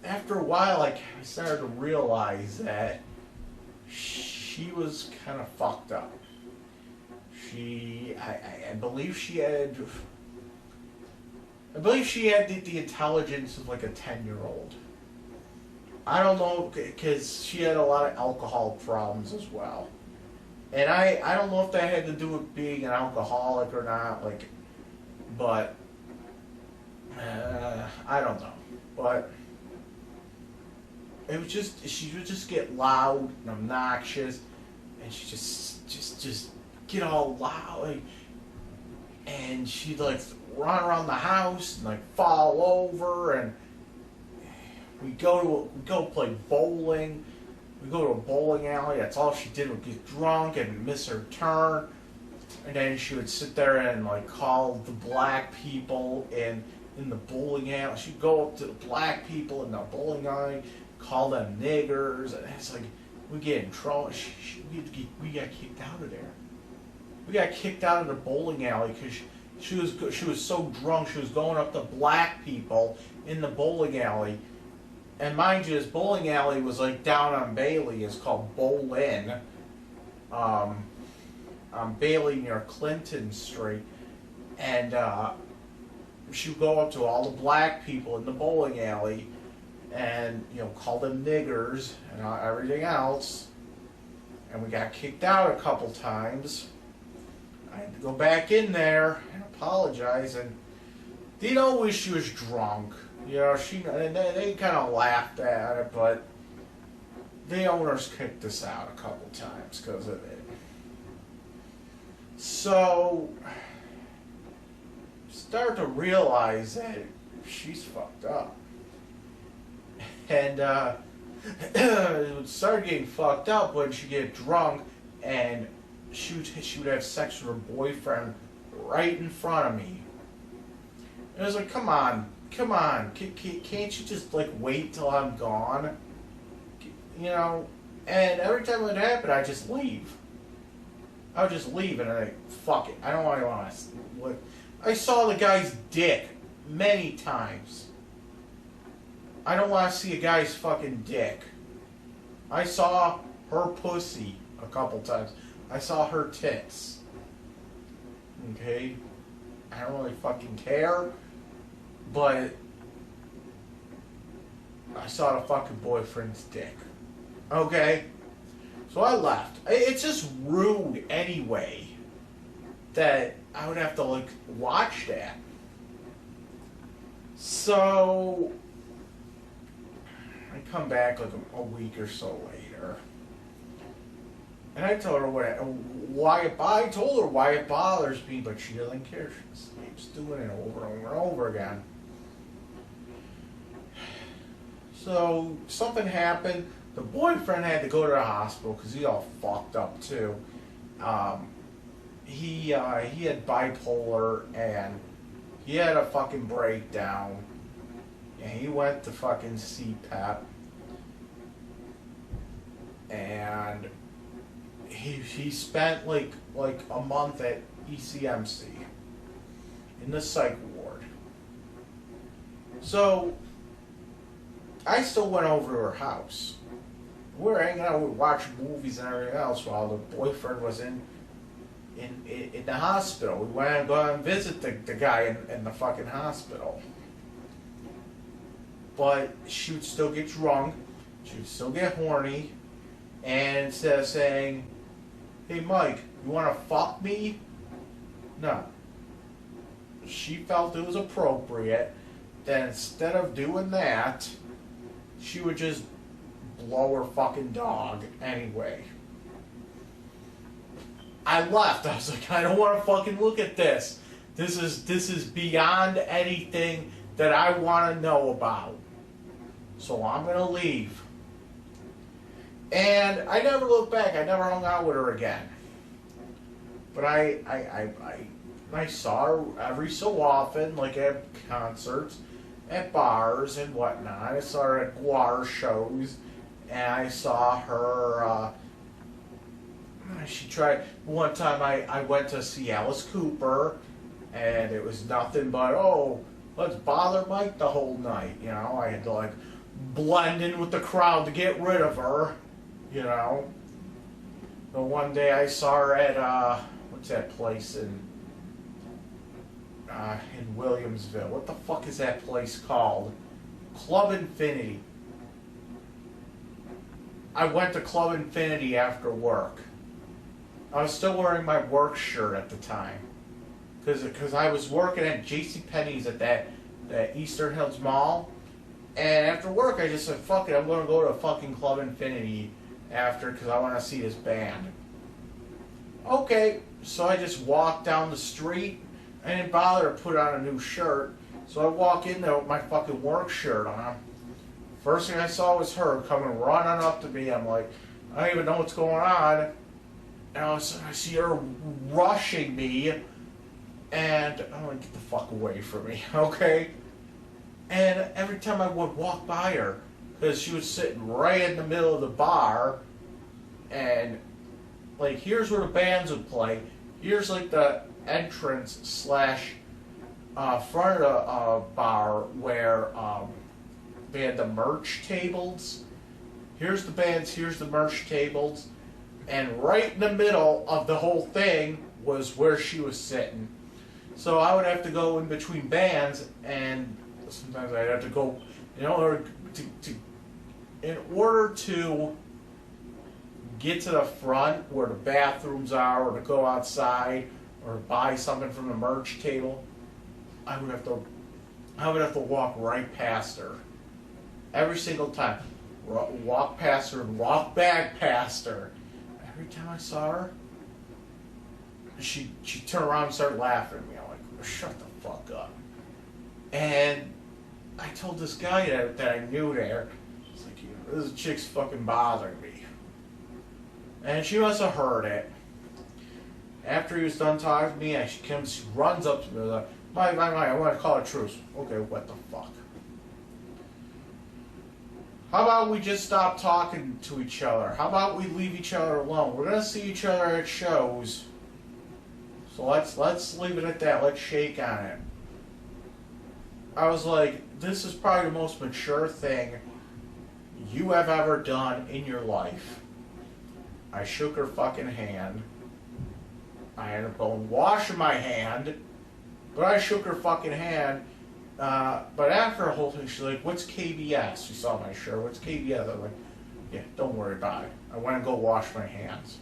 S1: after a while, I started to realize that she was kind of fucked up. I believe she had the intelligence of like a 10-year-old. I don't know, because she had a lot of alcohol problems as well. And I don't know if that had to do with being an alcoholic or not, like, but I don't know. But it was just, she would just get loud and obnoxious, and she just get all loud, like, and she'd like run around the house and like fall over, and we go play bowling. We go to a bowling alley. That's all she did, would get drunk and miss her turn. And then she would sit there and like call the black people in the bowling alley. She'd go up to the black people in the bowling alley, call them niggers, and it's like we get in trouble. We got kicked out of there. We got kicked out of the bowling alley because she was so drunk. She was going up to black people in the bowling alley. And mind you, this bowling alley was like down on Bailey. It's called Bolin. On Bailey near Clinton Street. And she would go up to all the black people in the bowling alley and, call them niggers and everything else. And we got kicked out a couple times. I had to go back in there and apologize. And they know wish she was drunk. They kind of laughed at it, but the owners kicked us out a couple times because of it. So start to realize that she's fucked up. And it started getting fucked up when she get drunk and she would have sex with her boyfriend right in front of me. And I was like, come on, can't you just like wait till I'm gone? You know? And every time it would happen, I'd just leave. I would just leave and I'd like, fuck it, I don't want to. I saw the guy's dick many times. I don't want to see a guy's fucking dick. I saw her pussy a couple times. I saw her tits. Okay? I don't really fucking care. But I saw the fucking boyfriend's dick. Okay? So I left. It's just rude anyway that I would have to like watch that. So I come back like a week or so later, and I told her I told her why it bothers me, but she doesn't care. She just keeps doing it over and over and over again. So something happened. The boyfriend had to go to the hospital because he all fucked up too. He had bipolar and he had a fucking breakdown. And he went to fucking CPAP. And he spent like a month at ECMC in the psych ward. So I still went over to her house. We were hanging out, we would watch movies and everything else while the boyfriend was in the hospital. We went and go and visit the guy in the fucking hospital. But she would still get drunk, she would still get horny, and instead of saying, hey Mike, you want to fuck me? No. She felt it was appropriate that instead of doing that, she would just blow her fucking dog anyway. I left. I was like, I don't want to fucking look at this. This is beyond anything that I want to know about. So I'm gonna leave. And I never looked back. I never hung out with her again. But I saw her every so often, like at concerts, at bars and whatnot. I saw her at guar shows, and I saw her. She tried one time. I went to see Alice Cooper, and it was nothing but let's bother Mike the whole night. You know, I had to like blend in with the crowd to get rid of her. You know. But one day I saw her at what's that place in Williamsville? What the fuck is that place called? Club Infinity. I went to Club Infinity after work. I was still wearing my work shirt at the time. Because I was working at JCPenney's at that Eastern Hills Mall. And after work I just said, fuck it, I'm going to go to fucking Club Infinity after because I want to see this band. Okay, so I just walked down the street. I didn't bother to put on a new shirt. So I walk in there with my fucking work shirt on. First thing I saw was her coming running up to me. I'm like, I don't even know what's going on. And I see her rushing me. And I'm like, get the fuck away from me, okay? And every time I would walk by her, because she was sitting right in the middle of the bar, and like, here's where the bands would play. Here's like the entrance slash front of the bar where they had the merch tables. Here's the bands, here's the merch tables, and right in the middle of the whole thing was where she was sitting. So I would have to go in between bands, and sometimes I'd have to go, in order to get to the front where the bathrooms are, or to go outside, or buy something from the merch table. I would have to walk right past her every single time. Walk past her and walk back past her. Every time I saw her, she turned around and started laughing at me. I'm like, shut the fuck up. And I told this guy that I knew there, it's like, this chick's fucking bothering me. And she must have heard it. After he was done talking to me, she runs up to me like, Mike, I want to call a truce. Okay, what the fuck? How about we just stop talking to each other? How about we leave each other alone? We're gonna see each other at shows. So let's leave it at that. Let's shake on it. I was like, this is probably the most mature thing you have ever done in your life. I shook her fucking hand. I ended up going washing my hand, but I shook her fucking hand. But after a whole thing, she's like, what's KBS? She saw my shirt. What's KBS? I'm like, yeah, don't worry about it. I went to go wash my hands.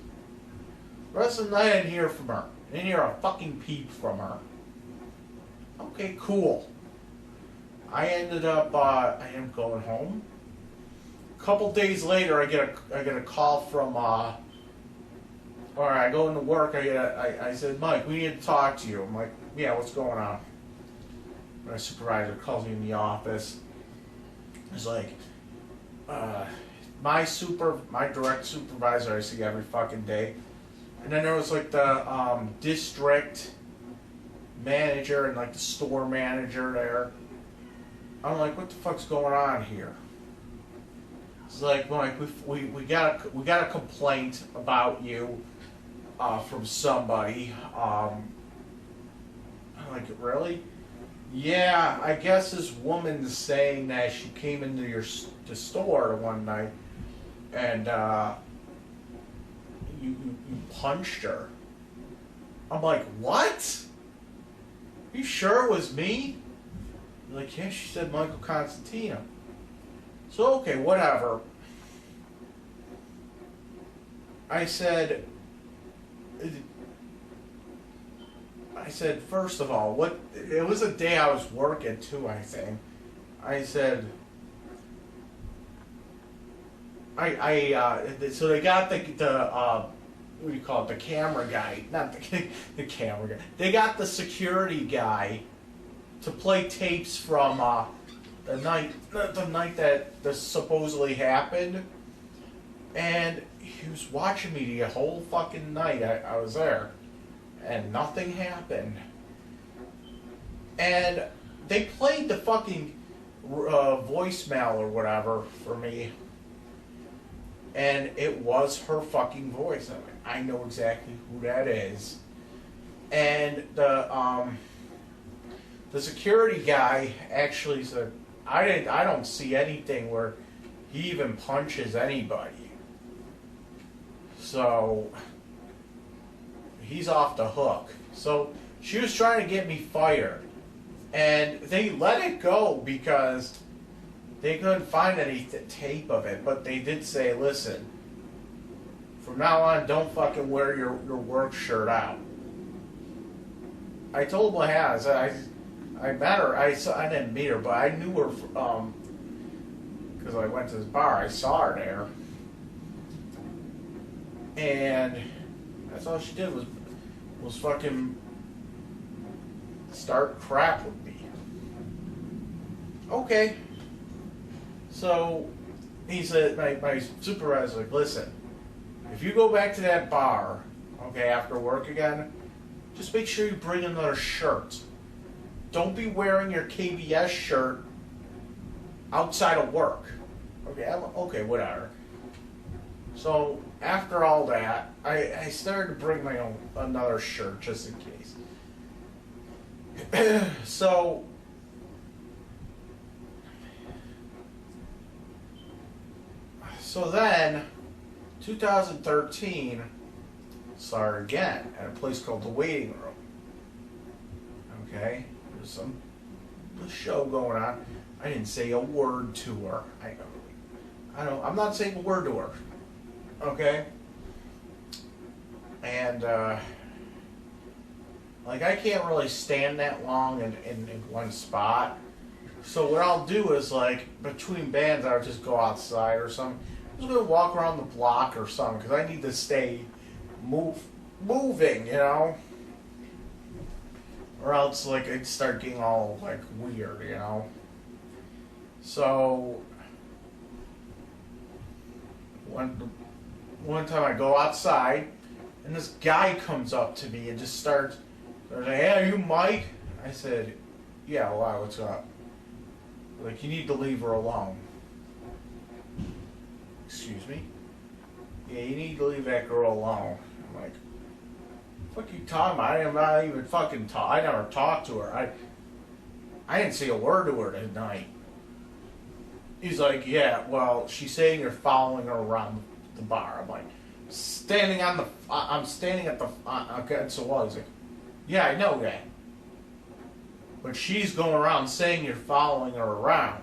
S1: The rest of the night, I didn't hear from her. I didn't hear a fucking peep from her. Okay, cool. I ended up going home. A couple days later, I get a call from, or I go into work, I said, Mike, we need to talk to you. I'm like, yeah, what's going on? My supervisor calls me in the office. He's like, my direct supervisor I see every fucking day. And then there was like the district manager and like the store manager there. I'm like, what the fuck's going on here? It's like, Mike, we got a complaint about you from somebody. I'm like, really? Yeah, I guess this woman's saying that she came into the store one night and you punched her. I'm like, what? You sure it was me? Like, yeah, she said Michael Constantino. So, okay, whatever. I said, first of all, it was a day I was working too, I think. I said, so they got the what do you call it, the camera guy, not the camera guy. They got the security guy to play tapes from the night that this supposedly happened, and he was watching me the whole fucking night I was there, and nothing happened. And they played the fucking voicemail or whatever for me, and it was her fucking voice. I'm like, I know exactly who that is. And the security guy actually said, I don't see anything where he even punches anybody. So he's off the hook. So she was trying to get me fired, and they let it go because they couldn't find any tape of it. But they did say, listen, from now on, don't fucking wear your work shirt out. I told them what happened. I met her. I didn't meet her, but I knew her because I went to this bar. I saw her there, and that's all she did was fucking start crap with me. Okay. So he said, my supervisor's like, listen, if you go back to that bar, okay, after work again, just make sure you bring another shirt. Don't be wearing your KBS shirt outside of work. Okay, whatever. So after all that, I started to bring my own another shirt just in case. So then, 2013, saw her again at a place called the Waiting Room. Okay, there's some show going on. I didn't say a word to her. I'm not saying a word to her. Okay, and like I can't really stand that long in one spot. So what I'll do is, like, between bands, I'll just go outside or something. I'm just gonna walk around the block or something because I need to stay moving, you know. or else like it'd start getting all like weird, you know. So one time I go outside, and this guy comes up to me and just starts like, "Hey, are you Mike?" I said, "Yeah, why? What's up?" Like, "You need to leave her alone." "Excuse me?" "Yeah, you need to leave that girl alone." I'm like, "Fuck you talking about? I not even fucking talk. I never talked to her. I didn't say a word to her tonight." He's like, "Yeah, well, she's saying you're following her around the bar." I'm like, I'm standing at the, okay, so what? He's like, "Yeah, I know that. But she's going around saying you're following her around.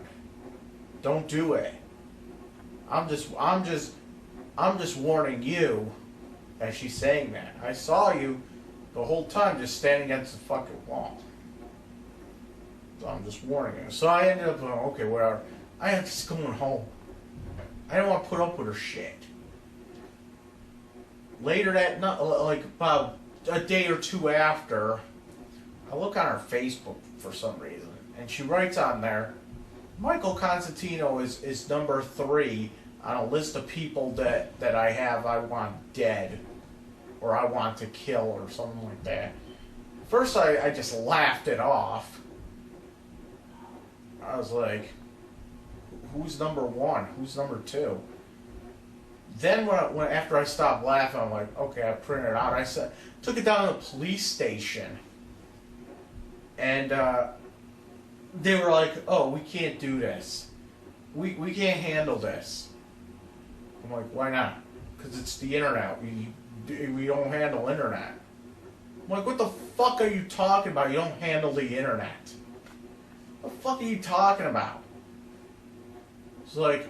S1: Don't do it. I'm just warning you that she's saying that. I saw you the whole time just standing against the fucking wall. So I'm just warning you." So I ended up going, okay, whatever. I am just going home. I don't want to put up with her shit. Later that night, like about a day or two after, I look on her Facebook for some reason, and she writes on there, "Michael Constantino is number 3 on a list of people that I want dead, or I want to kill," or something like that. First, I just laughed it off. I was like, who's number 1? Who's number 2? Then when after I stopped laughing, I'm like, okay, I printed it out. I took it down to the police station, and they were like, "Oh, we can't do this. We can't handle this." I'm like, "Why not?" "Because it's the internet. We don't handle internet." I'm like, "What the fuck are you talking about? You don't handle the internet. What the fuck are you talking about?" It's like,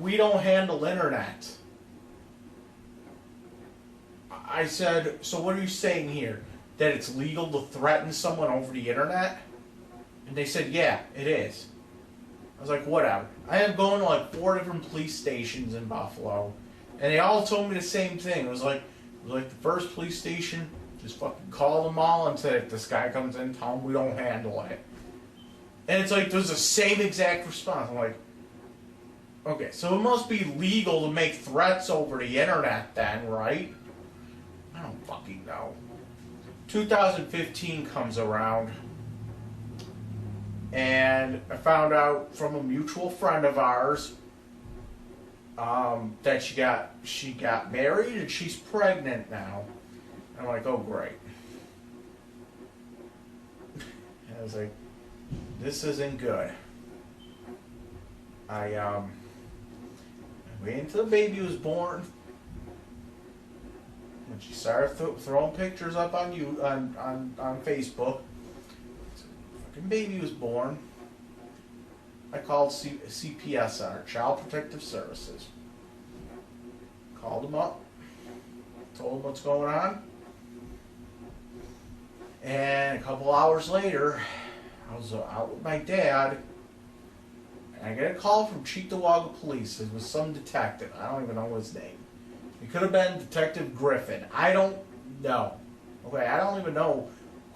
S1: "We don't handle internet." I said, "So what are you saying here? That it's legal to threaten someone over the internet?" And they said, "Yeah, it is." I was like, whatever. I am going to like 4 different police stations in Buffalo, and they all told me the same thing. It was like the first police station, just fucking call them all and say, "If this guy comes in, tell him we don't handle it." And it's like, there's the same exact response. I'm like, okay, so it must be legal to make threats over the internet then, right? I don't fucking know. 2015 comes around, and I found out from a mutual friend of ours that she got married and she's pregnant now. I'm like, oh great. And I was like, this isn't good. I waited until the baby was born. When she started throwing pictures up on Facebook, the fucking baby was born. I called CPS on her, Child Protective Services. Called them up, told them what's going on, and a couple hours later, I was out with my dad, and I get a call from Cheektowaga Police. It was some detective. I don't even know his name. It could have been Detective Griffin. I don't know. Okay, I don't even know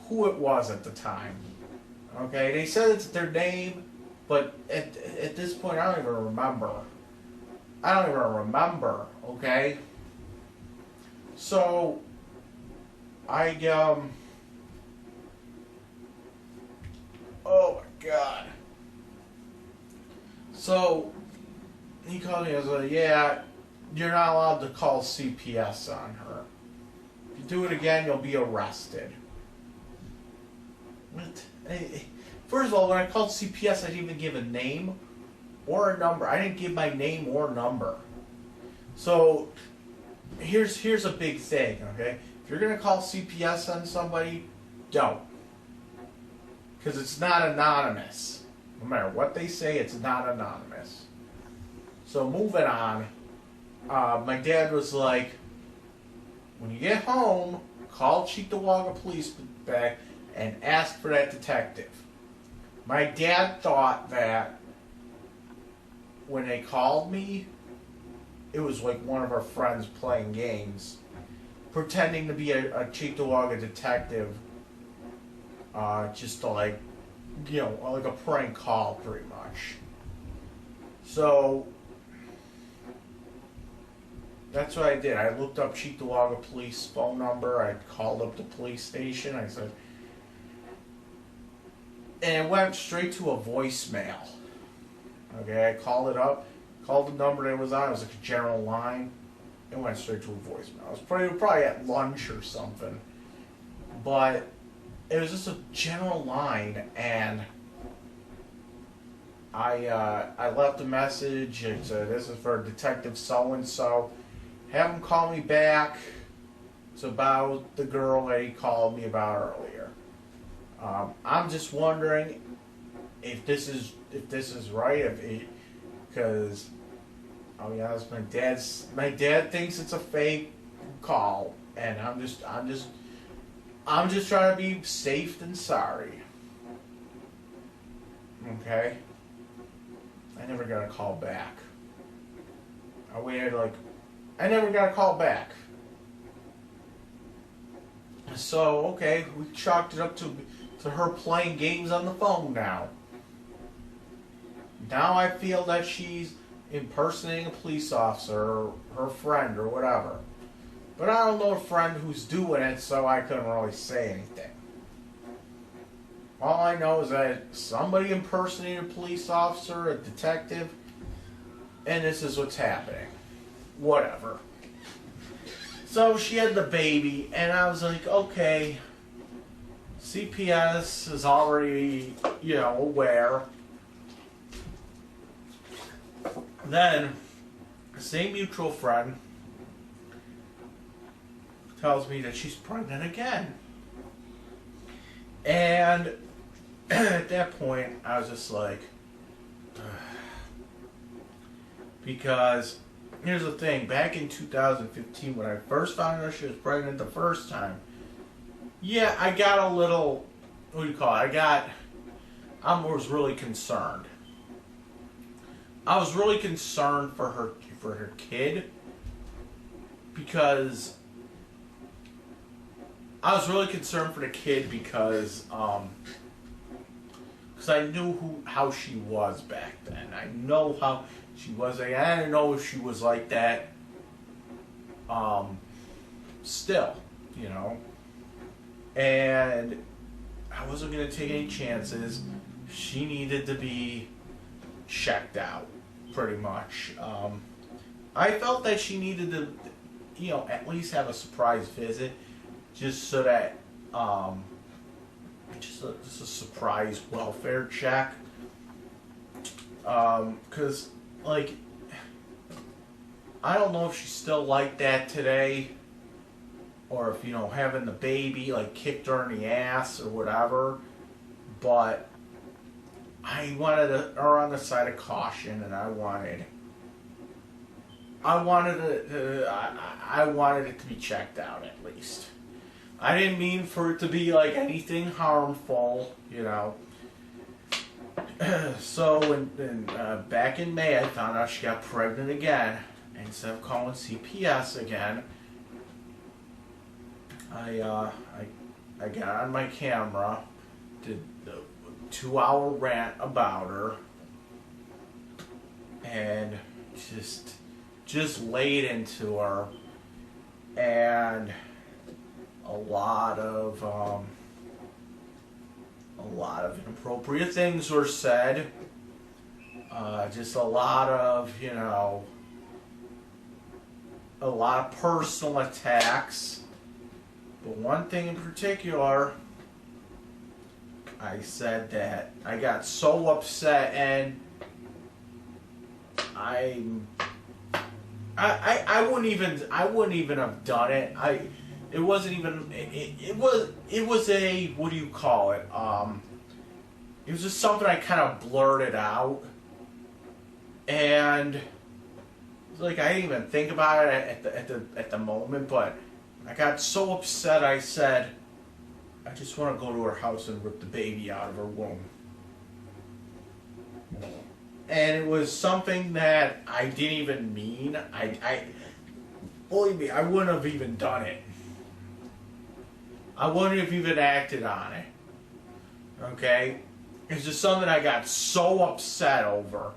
S1: who it was at the time. Okay, they said it's their name, but at this point, I don't even remember. Okay? So, oh my God. So, he called me and was like, yeah, you're not allowed to call CPS on her. If you do it again, you'll be arrested. What? First of all, when I called CPS, I didn't even give a name or a number. I didn't give my name or number. So, here's a big thing, okay? If you're going to call CPS on somebody, don't. Because it's not anonymous. No matter what they say, it's not anonymous. So moving on, my dad was like, when you get home, call Cheektowaga Police back and ask for that detective. My dad thought that when they called me, it was like one of our friends playing games, pretending to be a Cheektowaga detective just to like, you know, like a prank call pretty much. So that's what I did. I looked up Cheektowaga police phone number. I called up the police station. I said, and it went straight to a voicemail. Okay, I called it up, called the number that it was on. It was like a general line. It went straight to a voicemail. I was probably at lunch or something, but it was just a general line, and I left a message. It said, "This is for Detective so and so. Have him call me back. It's about the girl that he called me about earlier. I'm just wondering if this is right. Because I'll be honest, my dad thinks it's a fake call, and I'm just trying to be safe and sorry." Okay. I never got a call back. I waited I never got a call back. So, okay, we chalked it up to her playing games on the phone now. Now I feel that she's impersonating a police officer or her friend or whatever. But I don't know a friend who's doing it, so I couldn't really say anything. All I know is that somebody impersonated a police officer, a detective, and this is what's happening. Whatever. So she had the baby, and I was like, okay, CPS is already, aware. Then, the same mutual friend tells me that she's pregnant again. And at that point, I was just like, because here's the thing, back in 2015, when I first found out she was pregnant the first time, yeah, I got a little, I was really concerned. I was really concerned for her kid, because I knew how she was back then. I know how she was. I didn't know if she was like that still, and I wasn't going to take any chances. She needed to be checked out, pretty much. I felt that she needed to, at least have a surprise visit, just so that, just a surprise welfare check. Because, I don't know if she's still like that today, or if, having the baby, kicked her in the ass or whatever, but I wanted to err on the side of caution, and I wanted it to be checked out at least. I didn't mean for it to be anything harmful, So back in May, I found out she got pregnant again. And instead of calling CPS again, I got on my camera, did a 2-hour rant about her, and just laid into her, and a lot of inappropriate things were said. Just a lot of personal attacks. But one thing in particular, I said that I got so upset, and I wouldn't even have done it. It wasn't even. It was a, what do you call it? It was just something I kind of blurted out, and I didn't even think about it at the moment. But I got so upset. I said, I just want to go to her house and rip the baby out of her womb. And it was something that I didn't even mean. Believe me, I wouldn't have even done it. I wouldn't have even acted on it. Okay? It's just something I got so upset over.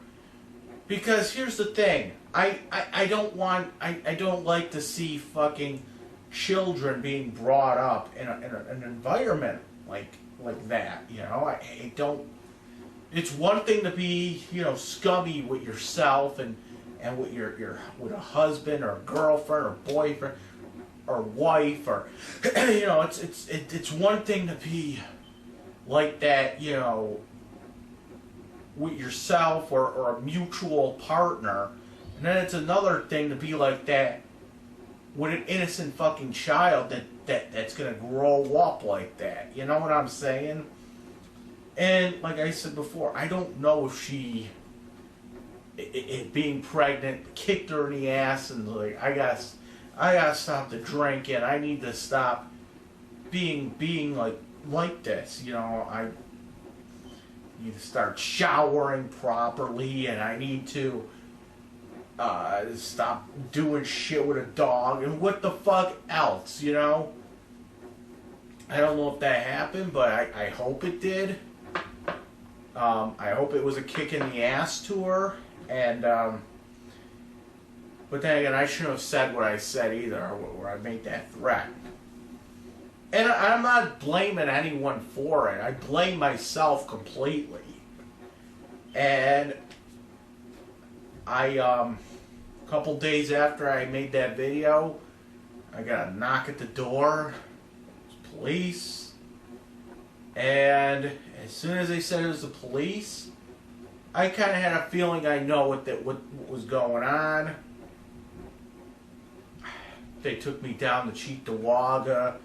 S1: Because here's the thing. I don't like to see fucking children being brought up in an environment like that, you know? I don't... It's one thing to be, you know, scummy with yourself and with with a husband or a girlfriend or boyfriend or wife or you know, it's one thing to be like that, you know, with yourself or a mutual partner, and then it's another thing to be like that with an innocent fucking child that's gonna grow up like that. You know what I'm saying? And like I said before, I don't know if she, being pregnant, kicked her in the ass and like I gotta stop the drinking. I need to stop being like this. You know, I need to start showering properly, and I need to stop doing shit with a dog and what the fuck else. You know, I don't know if that happened, but I hope it did. I hope it was a kick in the ass to her, and but then again, I shouldn't have said what I said either, where I made that threat. And I'm not blaming anyone for it. I blame myself completely. And a couple days after I made that video, I got a knock at the door. It was police. And as soon as they said it was the police, I kind of had a feeling I know what was going on. They took me down to Cheektowaga.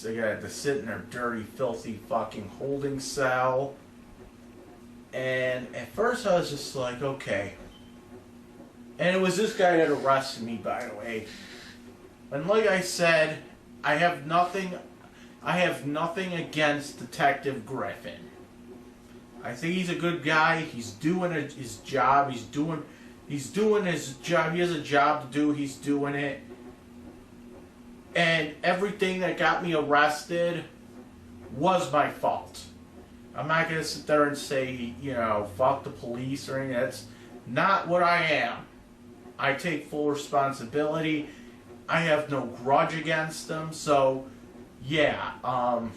S1: I got to sit in their dirty, filthy fucking holding cell. And at first I was just like, okay. And it was this guy that arrested me, by the way. And like I said, I have nothing against Detective Griffin. I think he's a good guy. He's doing his job. He's doing his job. He has a job to do. He's doing it. And everything that got me arrested was my fault. I'm not going to sit there and say, you know, fuck the police or anything. That's not what I am. I take full responsibility. I have no grudge against them. So, yeah, to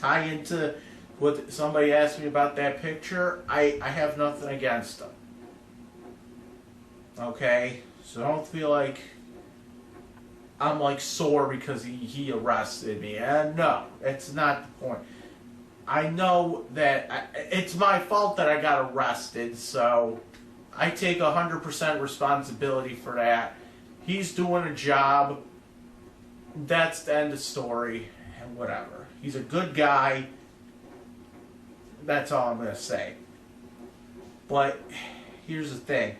S1: tie into what somebody asked me about that picture, I have nothing against them. Okay? So don't feel like I'm like sore because he arrested me. And no, it's not the point. I know that it's my fault that I got arrested, so I take 100% responsibility for that. He's doing a job. That's the end of the story, and whatever. He's a good guy. That's all I'm going to say. But here's the thing.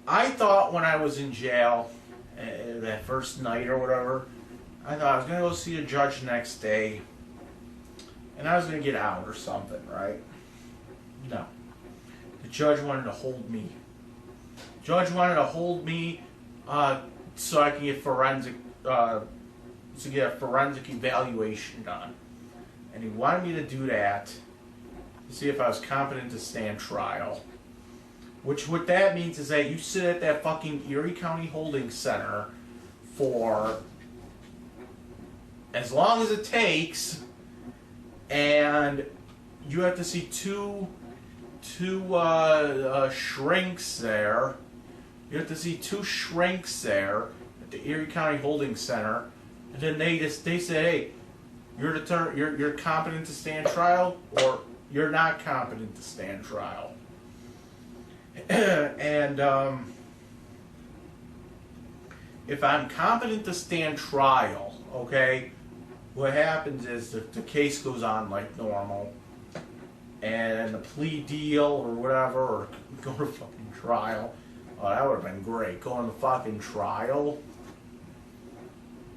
S1: I thought when I was in jail, that first night or whatever, I thought I was going to go see a judge the next day, and I was going to get out or something, right? No. The judge wanted to hold me. The judge wanted to hold me so I can get to get a forensic evaluation done. And he wanted me to do that to see if I was competent to stand trial. Which what that means is that you sit at that fucking Erie County Holding Center for as long as it takes, and you have to see two shrinks there. You have to see two shrinks there at the Erie County Holding Center, and then they say, hey, you're competent to stand trial, or you're not competent to stand trial. And if I'm competent to stand trial, okay, what happens is the case goes on like normal, and the plea deal or whatever, or go to fucking trial. Oh, that would have been great, going to fucking trial.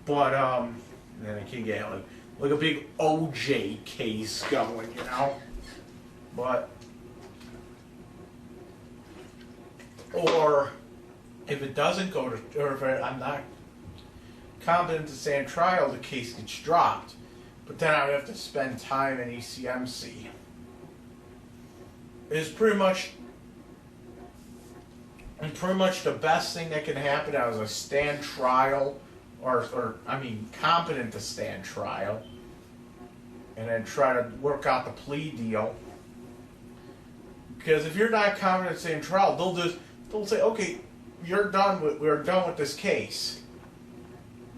S1: But and then I can get like a big OJ case going, you know. But or if it doesn't go to, or if I'm not competent to stand trial, the case gets dropped. But then I would have to spend time in ECMC. It's pretty much the best thing that can happen. I was a stand trial, or competent to stand trial, and then try to work out the plea deal. Because if you're not competent to stand trial, they'll say, okay, we're done with this case.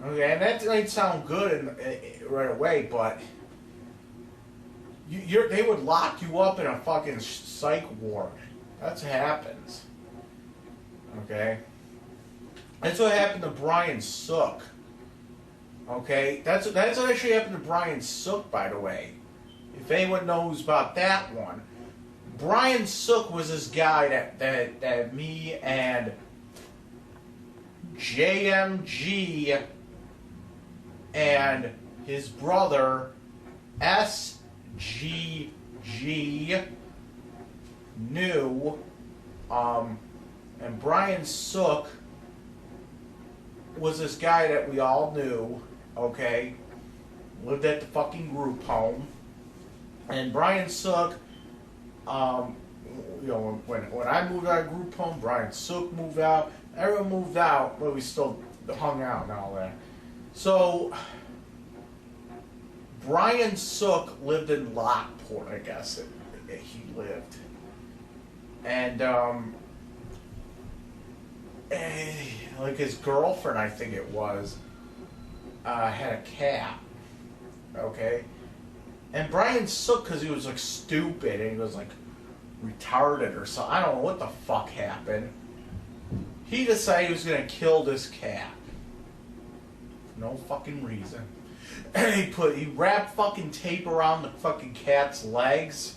S1: Okay, and that might sound good right away, but they would lock you up in a fucking psych ward. That's what happens. Okay? That's what happened to Brian Sook. Okay? That's what actually happened to Brian Sook, by the way. If anyone knows about that one. Brian Sook was this guy that me and JMG and his brother SGG knew, and Brian Sook was this guy that we all knew, okay, lived at the fucking group home, and Brian Sook, when I moved out of group home, Brian Sook moved out, everyone moved out, but we still hung out and all that. So, Brian Sook lived in Lockport, I guess he lived. And, like his girlfriend, I think it was, had a cat, okay? And Brian Sook, because he was like stupid and he was like retarded or something, I don't know what the fuck happened, he decided he was going to kill this cat. No fucking reason. And he wrapped fucking tape around the fucking cat's legs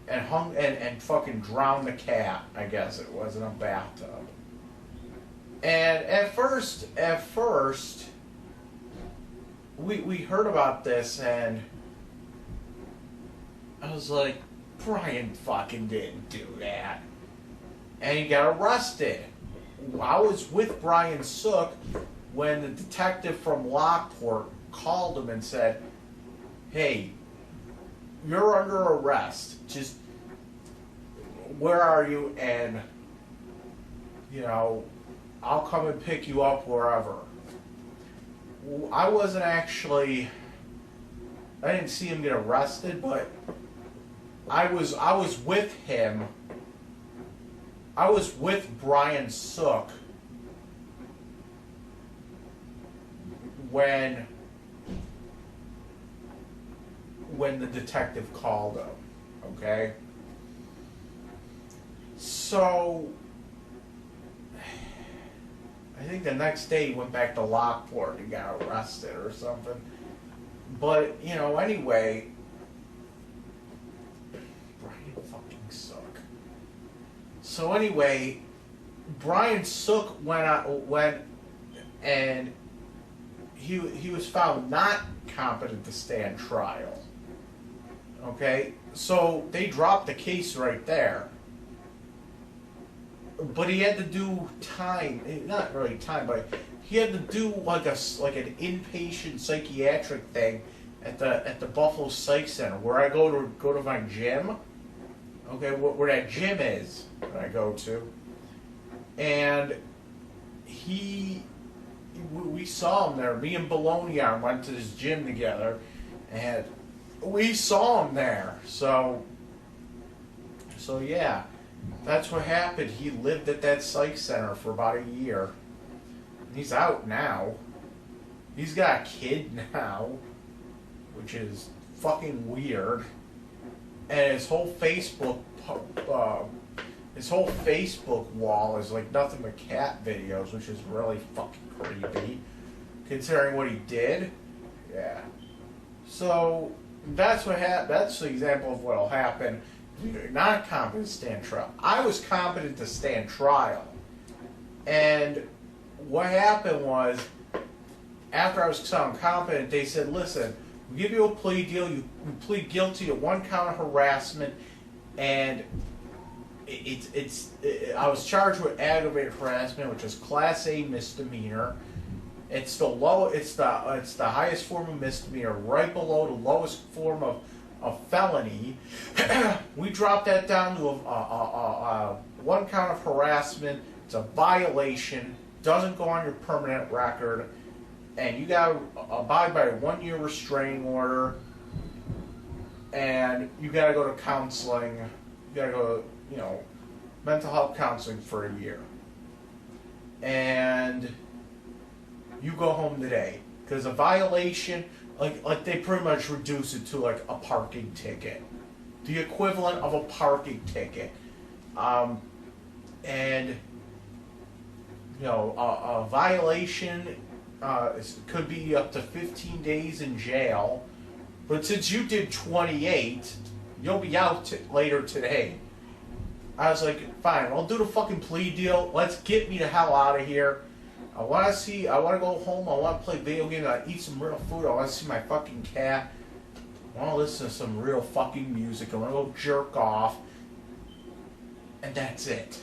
S1: and and fucking drowned the cat, I guess it was, in a bathtub. And at first we heard about this and I was like, Brian fucking didn't do that. And he got arrested. I was with Brian Sook when the detective from Lockport called him and said, hey, you're under arrest. Just, where are you? And, I'll come and pick you up wherever. I didn't see him get arrested, but I was with him. I was with Brian Sook when the detective called him, okay? So, I think the next day he went back to Lockport and got arrested or something. But, anyway, Brian fucking Sook. So anyway, Brian Sook went and he was found not competent to stand trial. Okay, so they dropped the case right there. But he had to do time, not really time, but he had to do like an inpatient psychiatric thing at the Buffalo Psych Center where I go to my gym. Okay, where that gym is that I go to, and we saw him there. Me and Bologna went to this gym together, and we saw him there. So yeah, that's what happened. He lived at that psych center for about a year. He's out now. He's got a kid now, which is fucking weird. And his whole Facebook wall is like nothing but cat videos, which is really fucking creepy, considering what he did. Yeah. So that's what happened. That's the example of what'll happen if you're not competent to stand trial. I was competent to stand trial, and what happened was, after I was found competent, they said, "Listen, we give you a plea deal. You plead guilty to 1 count of harassment, and I was charged with aggravated harassment, which is Class A misdemeanor, It's the highest form of misdemeanor, right below the lowest form of felony. We dropped that down to a 1 count of harassment. It's a violation, doesn't go on your permanent record, and you got to abide by a 1-year restraining order, and you got to go to counseling. You got to go, mental health counseling for a year. And you go home today. Because a violation, like they pretty much reduce it to like a parking ticket. The equivalent of a parking ticket. And, a violation could be up to 15 days in jail. But since you did 28, you'll be out later today. I was like, fine, I'll do the fucking plea deal. Let's get me the hell out of here. I want to go home. I want to play video games. I eat some real food. I want to see my fucking cat. I want to listen to some real fucking music. I want to go jerk off. And that's it.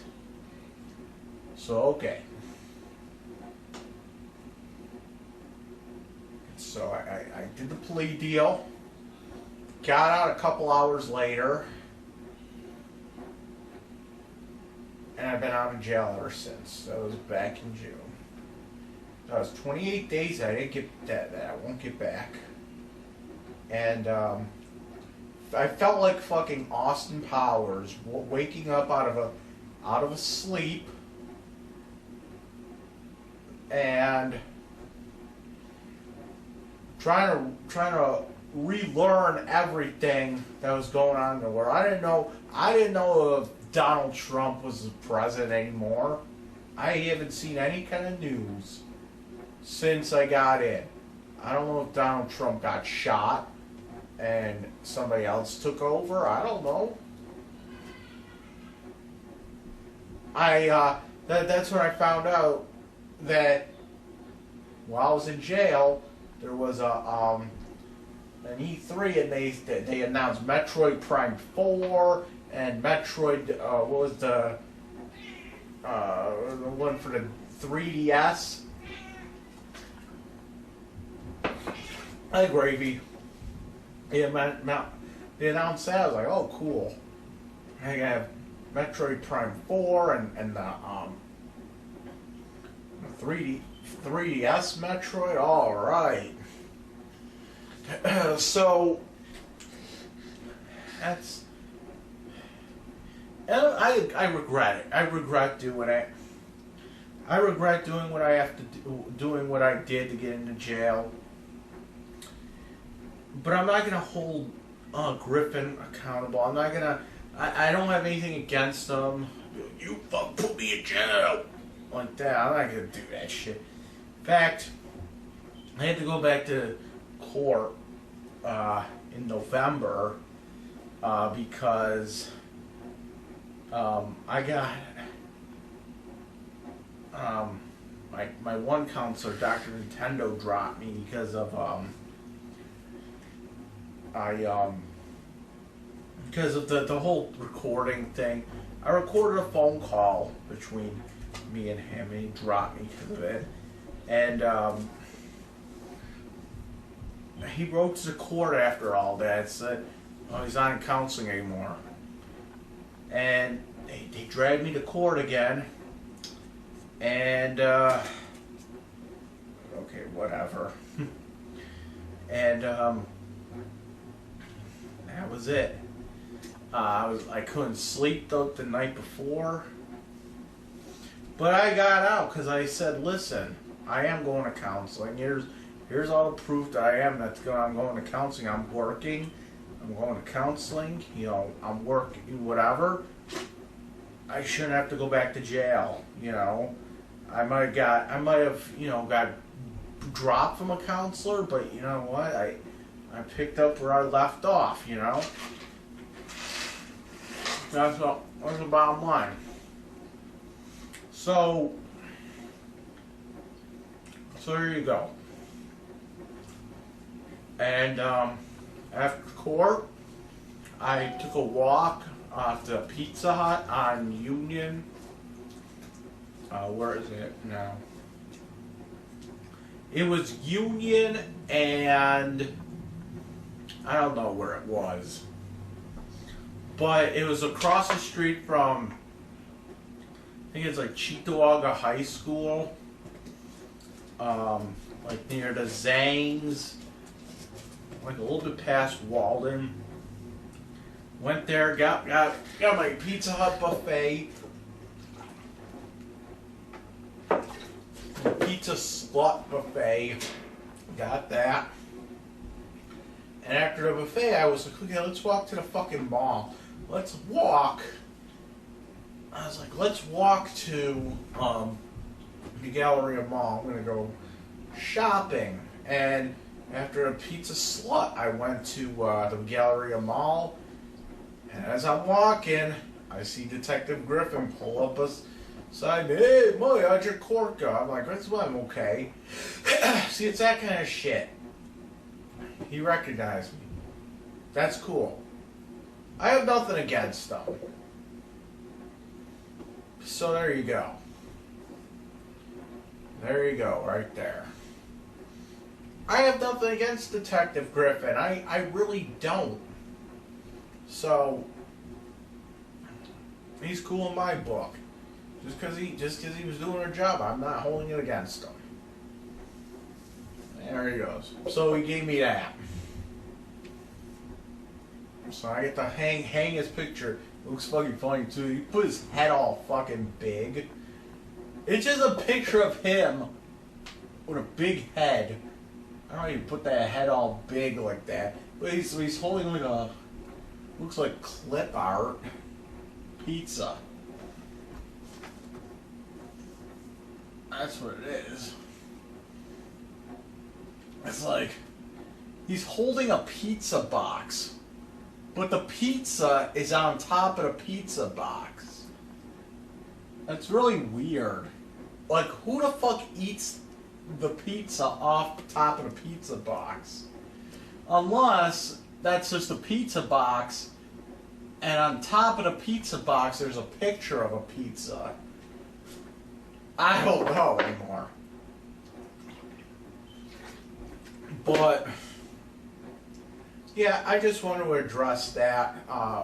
S1: So, okay. So I did the plea deal. Got out a couple hours later. And I've been out of jail ever since. That was back in June. That was 28 days. I didn't get that. I won't get back. And I felt like fucking Austin Powers, waking up out of a sleep, and trying to relearn everything that was going on in the world. I didn't know if Donald Trump was the president anymore. I haven't seen any kind of news since I got in. I don't know if Donald Trump got shot and somebody else took over. I don't know. That's when I found out that while I was in jail, there was an E3, and they announced Metroid Prime 4 and Metroid. What was the one for the 3DS? Hey, gravy. They announced that. I was like, oh, cool. I have Metroid Prime 4 and the 3DS Metroid. All right. So that's. I regret it. I regret doing it. I regret doing what I have to do, doing what I did to get into jail. But I'm not gonna hold Griffin accountable. I'm not gonna. I don't have anything against him. You put me in jail like that. I'm not gonna do that shit. In fact, I had to go back to court in November because I got my one counselor, Dr. Nintendo, dropped me because of because of the whole recording thing. I recorded a phone call between me and him, and he dropped me because of it. And he wrote to the court after all that, said, "Oh, he's not in counseling anymore." And they dragged me to court again. And okay, whatever. And that was it. I couldn't sleep the night before, but I got out because I said, "Listen, I am going to counseling. Here's all the proof that I'm going to counseling. I'm working. I'm going to counseling. I'm working. Whatever. I shouldn't have to go back to jail. I might have got dropped from a counselor, but you know what? I picked up where I left off. That's the bottom line. So there you go. And after court, I took a walk to Pizza Hut on Union. Where is it now? It was Union and I don't know where it was. But it was across the street from, I think it's like Cheektowaga High School. Like near the Zangs. Like a little bit past Walden. Went there, got my Pizza Hut buffet. Pizza Slut buffet. Got that. And after the buffet, I was like, okay, let's walk to the fucking mall. Let's walk. I was like, let's walk to the Galleria Mall. I'm going to go shopping. And after a Pizza Slut, I went to the Galleria Mall. And as I'm walking, I see Detective Griffin pull up a sign. Hey, Moy, how'd your court go? I'm like, that's why I'm okay. See, it's that kind of shit. He recognized me. That's cool. I have nothing against them. So there you go. There you go, right there. I have nothing against Detective Griffin. I really don't. So he's cool in my book. Just because he was doing her job, I'm not holding it against him. There he goes. So he gave me that. So I get to hang his picture. It looks fucking funny too. He put his head all fucking big. It's just a picture of him with a big head. I don't even put that head all big like that. But he's holding like a, looks like clip art pizza. That's what it is. It's like he's holding a pizza box, but the pizza is on top of the pizza box. That's really weird. Like, who the fuck eats the pizza off the top of the pizza box? Unless that's just a pizza box, and on top of the pizza box there's a picture of a pizza. I don't know anymore. But yeah, I just want to address that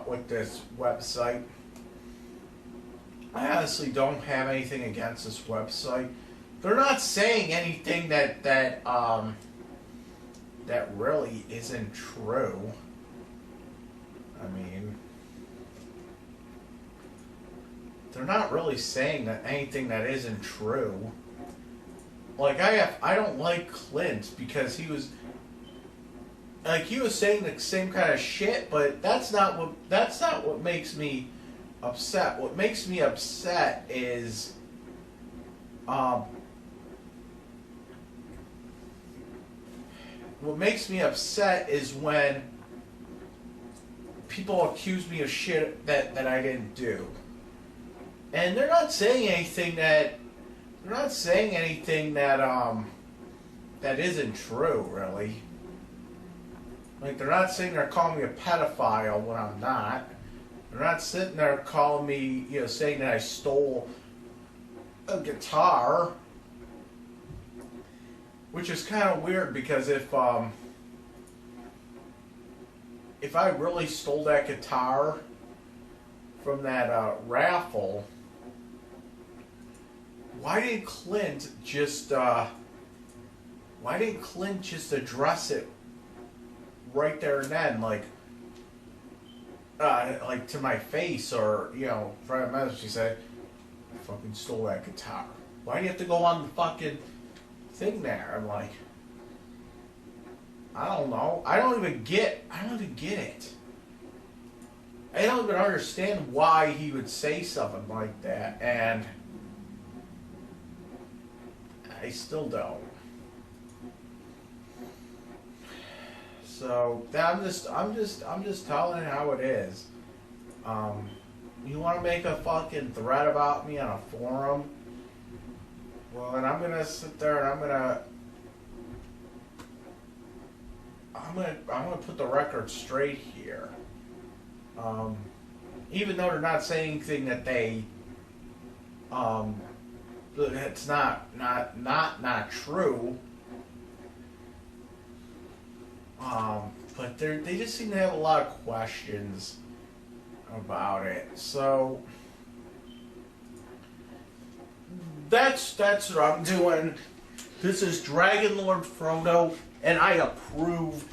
S1: with this website. I honestly don't have anything against this website. They're not saying anything that really isn't true. I mean, they're not really saying that anything that isn't true. Like I don't like Clint because he was saying the same kind of shit, but that's not what makes me upset. What makes me upset is what makes me upset is when people accuse me of shit that I didn't do. And they're not saying anything that that isn't true, really. Like, they're not saying they're calling me a pedophile when I'm not. They're not sitting there calling me, saying that I stole a guitar. Which is kind of weird because if I really stole that guitar from that raffle, why didn't Clint just address it right there and then, like to my face, or private message? She said, "I fucking stole that guitar." Why do you have to go on the fucking thing there? I'm like, I don't know. I don't even get it. I don't even understand why he would say something like that, and I still don't. So I'm just telling it how it is. You want to make a fucking thread about me on a forum? Well, then I'm gonna sit there and I'm gonna put the record straight here. Even though they're not saying anything that they it's not true. But they just seem to have a lot of questions about it. So that's what I'm doing. This is Dragonlordfrodo, and I approve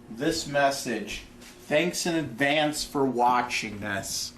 S1: this message. Thanks in advance for watching this.